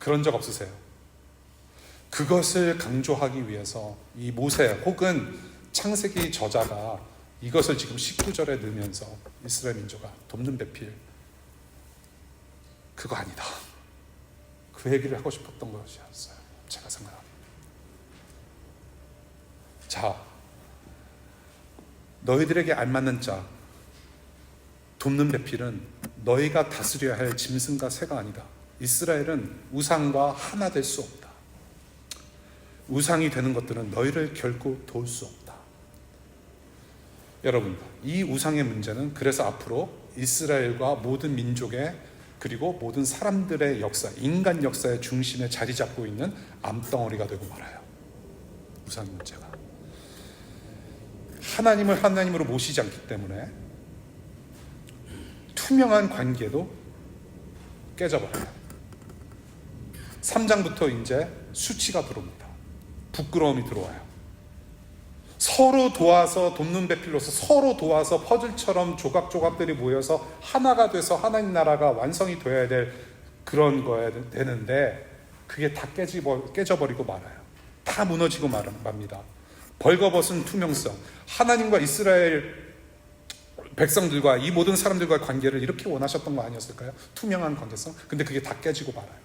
그런 적 없으세요. 그것을 강조하기 위해서 이 모세 혹은 창세기 저자가 이것을 지금 19절에 넣으면서 이스라엘 민족아 돕는 배필 그거 아니다. 그 얘기를 하고 싶었던 것이었어요. 제가 생각합니다. 자, 너희들에게 알맞는 자 돕는 배필은 너희가 다스려야 할 짐승과 새가 아니다. 이스라엘은 우상과 하나 될 수 없다. 우상이 되는 것들은 너희를 결코 도울 수 없다. 여러분, 이 우상의 문제는 그래서 앞으로 이스라엘과 모든 민족의 그리고 모든 사람들의 역사, 인간 역사의 중심에 자리 잡고 있는 암덩어리가 되고 말아요. 우상 문제가. 하나님을 하나님으로 모시지 않기 때문에 투명한 관계도 깨져버려요. 3장부터 이제 수치가 들어옵니다. 부끄러움이 들어와요. 서로 도와서 돕는 배필로서 서로 도와서 퍼즐처럼 조각조각들이 모여서 하나가 돼서 하나님 나라가 완성이 되어야 될 그런 거야 되는데 그게 다 깨져버리고 말아요. 다 무너지고 맙니다. 벌거벗은 투명성. 하나님과 이스라엘 백성들과 이 모든 사람들과의 관계를 이렇게 원하셨던 거 아니었을까요? 투명한 관계성. 근데 그게 다 깨지고 말아요.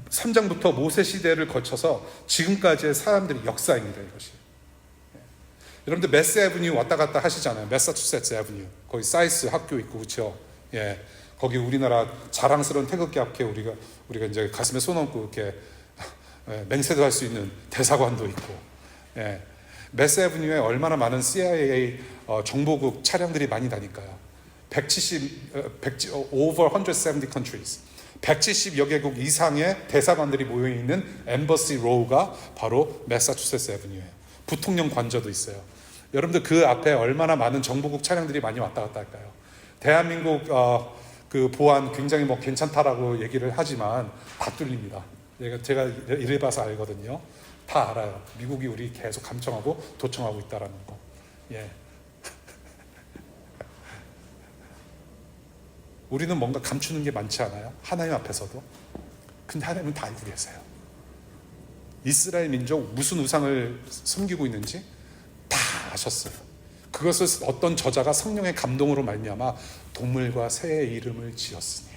3장부터 모세 시대를 거쳐서 지금까지의 사람들의 역사입니다. 이것이. 여러분들 매스 애브뉴 왔다 갔다 하시잖아요. 매사추세츠 애브뉴. 거기 사이스 학교 있고 그렇죠. 예. 거기 우리나라 자랑스러운 태극기 앞에 우리가 이제 가슴에 손 얹고 이렇게 맹세도 할 수 있는 대사관도 있고. 예. 매스 애브뉴에 얼마나 많은 CIA 정보국 차량들이 많이 다닐까요? over 170 countries. 170여 개국 이상의 대사관들이 모여있는 엠버시 로우가 바로 매사추세츠 애브뉴예요. 부통령 관저도 있어요. 여러분들 그 앞에 얼마나 많은 정보국 차량들이 많이 왔다 갔다 할까요? 대한민국 그 보안 굉장히 뭐 괜찮다라고 얘기를 하지만 다 뚫립니다. 제가 이래봐서 알거든요. 다 알아요. 미국이 우리 계속 감청하고 도청하고 있다라는 거. 예. 우리는 뭔가 감추는 게 많지 않아요? 하나님 앞에서도. 근데 하나님은 다 알고 계세요. 이스라엘 민족 무슨 우상을 섬기고 있는지 다 아셨어요. 그것을 어떤 저자가 성령의 감동으로 말미암아 동물과 새의 이름을 지었으니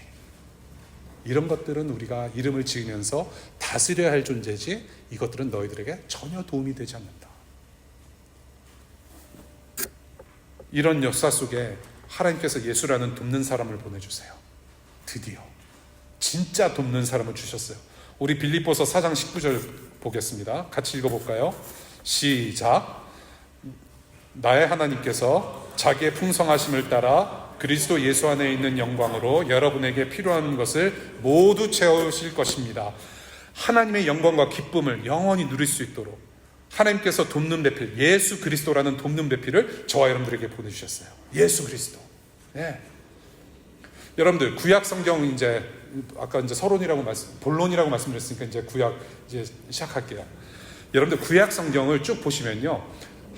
이런 것들은 우리가 이름을 지으면서 다스려야 할 존재지 이것들은 너희들에게 전혀 도움이 되지 않는다. 이런 역사 속에 하나님께서 예수라는 돕는 사람을 보내주세요. 드디어 진짜 돕는 사람을 주셨어요. 우리 빌립보서 4장 19절 보겠습니다. 같이 읽어볼까요? 시작. 나의 하나님께서 자기의 풍성하심을 따라 그리스도 예수 안에 있는 영광으로 여러분에게 필요한 것을 모두 채우실 것입니다. 하나님의 영광과 기쁨을 영원히 누릴 수 있도록 하나님께서 돕는 배필, 예수 그리스도라는 돕는 배필을 저와 여러분들에게 보내주셨어요. 예수 그리스도. 네. 여러분들 구약 성경 이제 아까 이제 본론이라고 말씀드렸으니까 이제 구약 이제 시작할게요. 여러분들 구약 성경을 쭉 보시면요,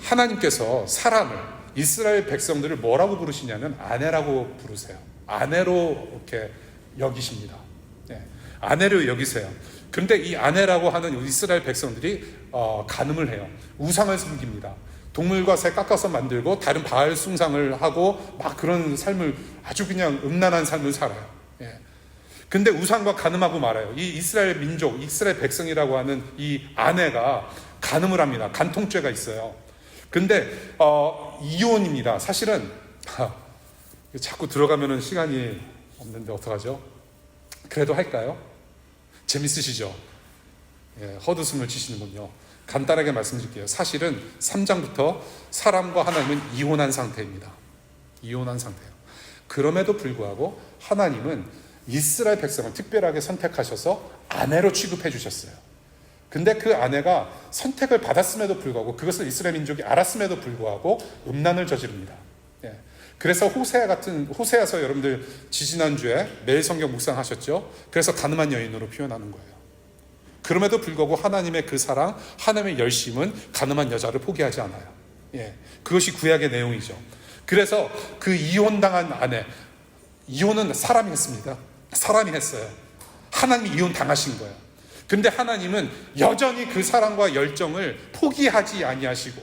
하나님께서 사람을 이스라엘 백성들을 뭐라고 부르시냐면 아내라고 부르세요. 아내로 이렇게 여기십니다. 네. 아내로 여기세요. 그런데 이 아내라고 하는 이스라엘 백성들이 간음을 해요. 우상을 섬깁니다. 동물과 새 깎아서 만들고 다른 바알 숭상을 하고 막 그런 삶을 아주 그냥 음란한 삶을 살아요. 예. 근데 우상과 간음하고 말아요. 이 이스라엘 민족, 이스라엘 백성이라고 하는 이 아내가 간음을 합니다. 간통죄가 있어요. 근데 이혼입니다. 사실은 자꾸 들어가면은 시간이 없는데 어떡하죠? 그래도 할까요? 재밌으시죠? 예, 헛웃음을 치시는군요. 간단하게 말씀드릴게요. 사실은 3장부터 사람과 하나님은 이혼한 상태입니다. 이혼한 상태예요. 그럼에도 불구하고 하나님은 이스라엘 백성을 특별하게 선택하셔서 아내로 취급해 주셨어요. 근데 그 아내가 선택을 받았음에도 불구하고 그것을 이스라엘 민족이 알았음에도 불구하고 음란을 저지릅니다. 예. 그래서 호세아서 여러분들 지지난주에 매일 성경 묵상하셨죠? 그래서 가늠한 여인으로 표현하는 거예요. 그럼에도 불구하고 하나님의 그 사랑, 하나님의 열심은 가늠한 여자를 포기하지 않아요. 예. 그것이 구약의 내용이죠. 그래서 그 이혼당한 아내, 이혼은 사람이 했습니다. 사람이 했어요. 하나님이 이혼 당하신 거예요. 근데 하나님은 여전히 그 사랑과 열정을 포기하지 아니하시고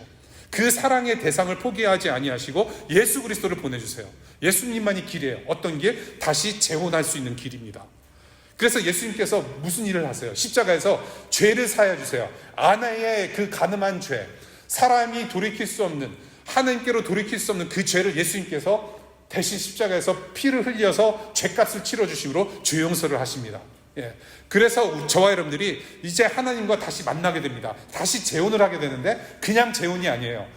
그 사랑의 대상을 포기하지 아니하시고 예수 그리스도를 보내주세요. 예수님만이 길이에요. 어떤 길? 다시 재혼할 수 있는 길입니다. 그래서 예수님께서 무슨 일을 하세요? 십자가에서 죄를 사하여 주세요. 아내의 그 간음한 죄, 사람이 돌이킬 수 없는 하나님께로 돌이킬 수 없는 그 죄를 예수님께서 대신 십자가에서 피를 흘려서 죄값을 치러주심으로 죄 용서를 하십니다. 그래서 저와 여러분들이 이제 하나님과 다시 만나게 됩니다. 다시 재혼을 하게 되는데 그냥 재혼이 아니에요.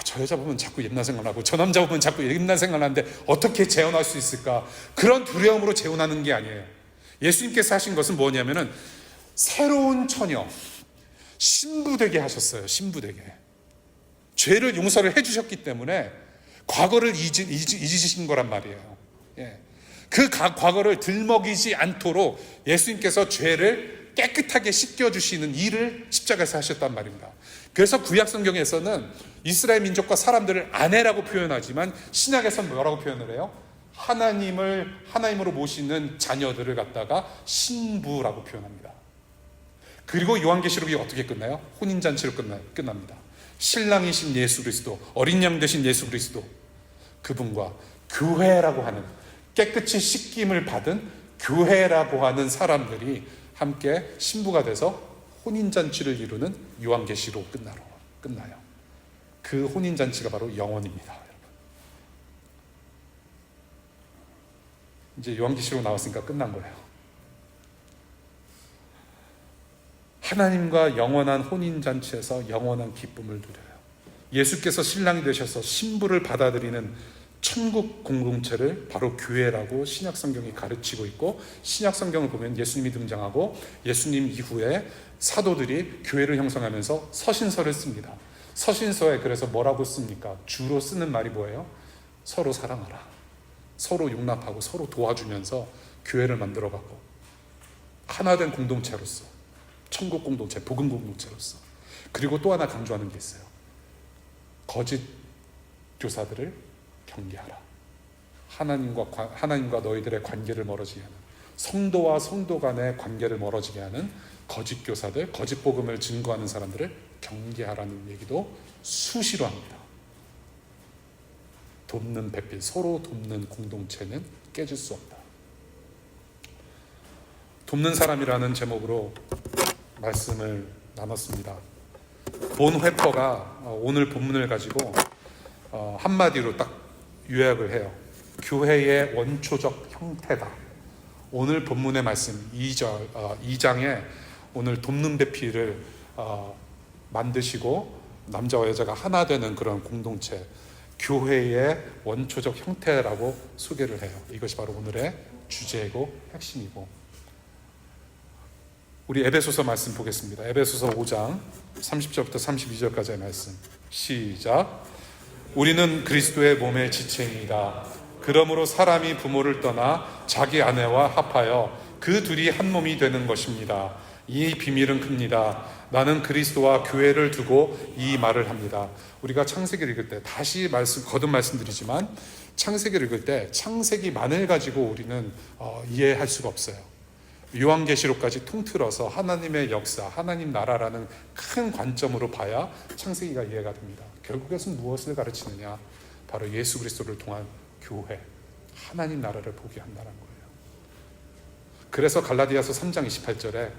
저 여자 보면 자꾸 옛날 생각나고 저 남자 보면 자꾸 옛날 생각나는데 어떻게 재혼할 수 있을까? 그런 두려움으로 재혼하는 게 아니에요. 예수님께서 하신 것은 뭐냐면은 새로운 처녀, 신부 되게 하셨어요. 신부 되게. 죄를 용서를 해주셨기 때문에 과거를 잊으신 거란 말이에요. 그 과거를 들먹이지 않도록 예수님께서 죄를 깨끗하게 씻겨주시는 일을 십자가에서 하셨단 말입니다. 그래서 구약 성경에서는 이스라엘 민족과 사람들을 아내라고 표현하지만 신약에서는 뭐라고 표현을 해요? 하나님으로 모시는 자녀들을 갖다가 신부라고 표현합니다. 그리고 요한계시록이 어떻게 끝나요? 혼인잔치로 끝납니다. 신랑이신 예수 그리스도, 어린 양 되신 예수 그리스도, 그분과 교회라고 하는 깨끗이 씻김을 받은 교회라고 하는 사람들이 함께 신부가 돼서 혼인잔치를 이루는 요한계시로 끝나요. 그 혼인잔치가 바로 영원입니다. 여러분. 이제 요한계시로 나왔으니까 끝난 거예요. 하나님과 영원한 혼인잔치에서 영원한 기쁨을 누려요. 예수께서 신랑이 되셔서 신부를 받아들이는 천국 공동체를 바로 교회라고 신약성경이 가르치고 있고, 신약성경을 보면 예수님이 등장하고 예수님 이후에 사도들이 교회를 형성하면서 서신서를 씁니다. 서신서에 그래서 뭐라고 씁니까? 주로 쓰는 말이 뭐예요? 서로 사랑하라, 서로 용납하고 서로 도와주면서 교회를 만들어가고 하나된 공동체로서, 천국 공동체, 복음 공동체로서. 그리고 또 하나 강조하는 게 있어요. 거짓 교사들을 경계하라. 하나님과 너희들의 관계를 멀어지게 하는, 성도와 성도 간의 관계를 멀어지게 하는 거짓 교사들, 거짓 복음을 증거하는 사람들을 경계하라는 얘기도 수시로 합니다. 돕는 배필, 서로 돕는 공동체는 깨질 수 없다. 돕는 사람이라는 제목으로 말씀을 나눴습니다. 본 회퍼가 오늘 본문을 가지고 한마디로 딱 요약을 해요. 교회의 원초적 형태다. 오늘 본문의 말씀 2장에 오늘 돕는 배필을 만드시고 남자와 여자가 하나 되는 그런 공동체, 교회의 원초적 형태라고 소개를 해요. 이것이 바로 오늘의 주제이고 핵심이고, 우리 에베소서 말씀 보겠습니다. 에베소서 5장 30절부터 32절까지의 말씀 시작. 우리는 그리스도의 몸의 지체이다. 그러므로 사람이 부모를 떠나 자기 아내와 합하여 그 둘이 한 몸이 되는 것입니다. 이 비밀은 큽니다. 나는 그리스도와 교회를 두고 이 말을 합니다. 우리가 창세기를 읽을 때, 다시 거듭 말씀드리지만, 창세기를 읽을 때 창세기만을 가지고 우리는 이해할 수가 없어요. 요한계시록까지 통틀어서 하나님의 역사, 하나님 나라라는 큰 관점으로 봐야 창세기가 이해가 됩니다. 결국 이것은 무엇을 가르치느냐? 바로 예수 그리스도를 통한 교회, 하나님 나라를 보게 한다는 거예요. 그래서 갈라디아서 3장 28절에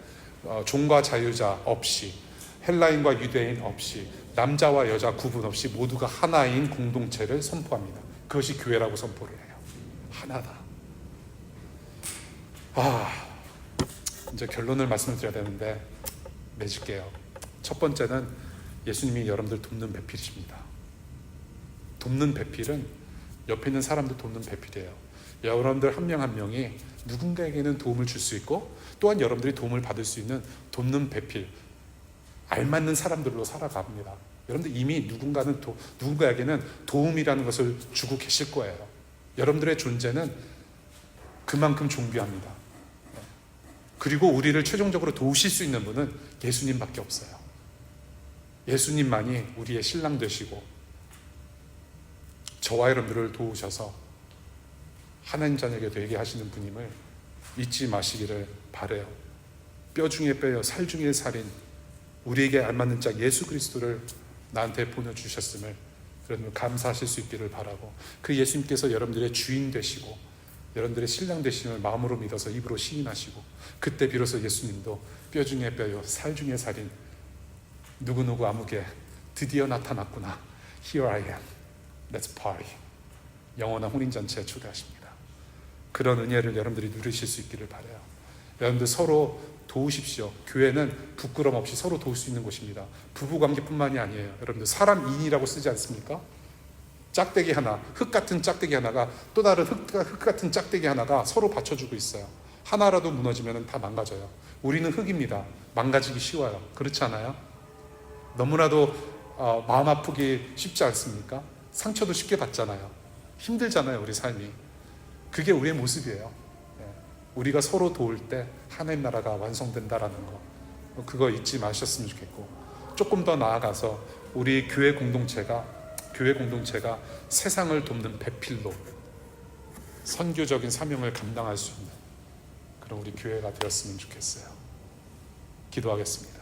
종과 자유자 없이, 헬라인과 유대인 없이, 남자와 여자 구분 없이 모두가 하나인 공동체를 선포합니다. 그것이 교회라고 선포를 해요. 하나다. 이제 결론을 말씀드려야 되는데 맺을게요. 첫 번째는 예수님이 여러분들 돕는 배필이십니다. 돕는 배필은 옆에 있는 사람들 돕는 배필이에요. 여러분들 한 명 한 명이 누군가에게는 도움을 줄 수 있고, 또한 여러분들이 도움을 받을 수 있는 돕는 배필, 알맞는 사람들로 살아갑니다. 여러분들 이미 누군가에게는 도움이라는 것을 주고 계실 거예요. 여러분들의 존재는 그만큼 존귀합니다. 그리고 우리를 최종적으로 도우실 수 있는 분은 예수님밖에 없어요. 예수님만이 우리의 신랑 되시고 저와 여러분들을 도우셔서 하나님 자녀에게 되게 하시는 분임을 잊지 마시기를 바라요. 뼈 중에 뼈요, 살 중에 살인 우리에게 알맞는 자 예수 그리스도를 나한테 보내주셨음을 여러분 감사하실 수 있기를 바라고, 그 예수님께서 여러분들의 주인 되시고 여러분들의 신랑 되심을 마음으로 믿어서 입으로 시인하시고, 그때 비로소 예수님도 뼈 중에 뼈요, 살 중에 살인 누구누구 아무개 드디어 나타났구나, Here I am. Let's party. 영원한 혼인잔치에 초대하십니다. 그런 은혜를 여러분들이 누리실 수 있기를 바라요. 여러분들 서로 도우십시오. 교회는 부끄럼 없이 서로 도울 수 있는 곳입니다. 부부관계뿐만이 아니에요. 여러분들 사람인이라고 쓰지 않습니까? 짝대기 하나, 흙 같은 짝대기 하나가 또 다른 흙 같은 짝대기 하나가 서로 받쳐주고 있어요. 하나라도 무너지면 다 망가져요. 우리는 흙입니다. 망가지기 쉬워요. 그렇지 않아요? 너무나도 마음 아프기 쉽지 않습니까? 상처도 쉽게 받잖아요. 힘들잖아요, 우리 삶이. 그게 우리의 모습이에요. 우리가 서로 도울 때 하나님 나라가 완성된다라는 거, 그거 잊지 마셨으면 좋겠고, 조금 더 나아가서 우리 교회 공동체가 세상을 돕는 배필로 선교적인 사명을 감당할 수 있는 그런 우리 교회가 되었으면 좋겠어요. 기도하겠습니다.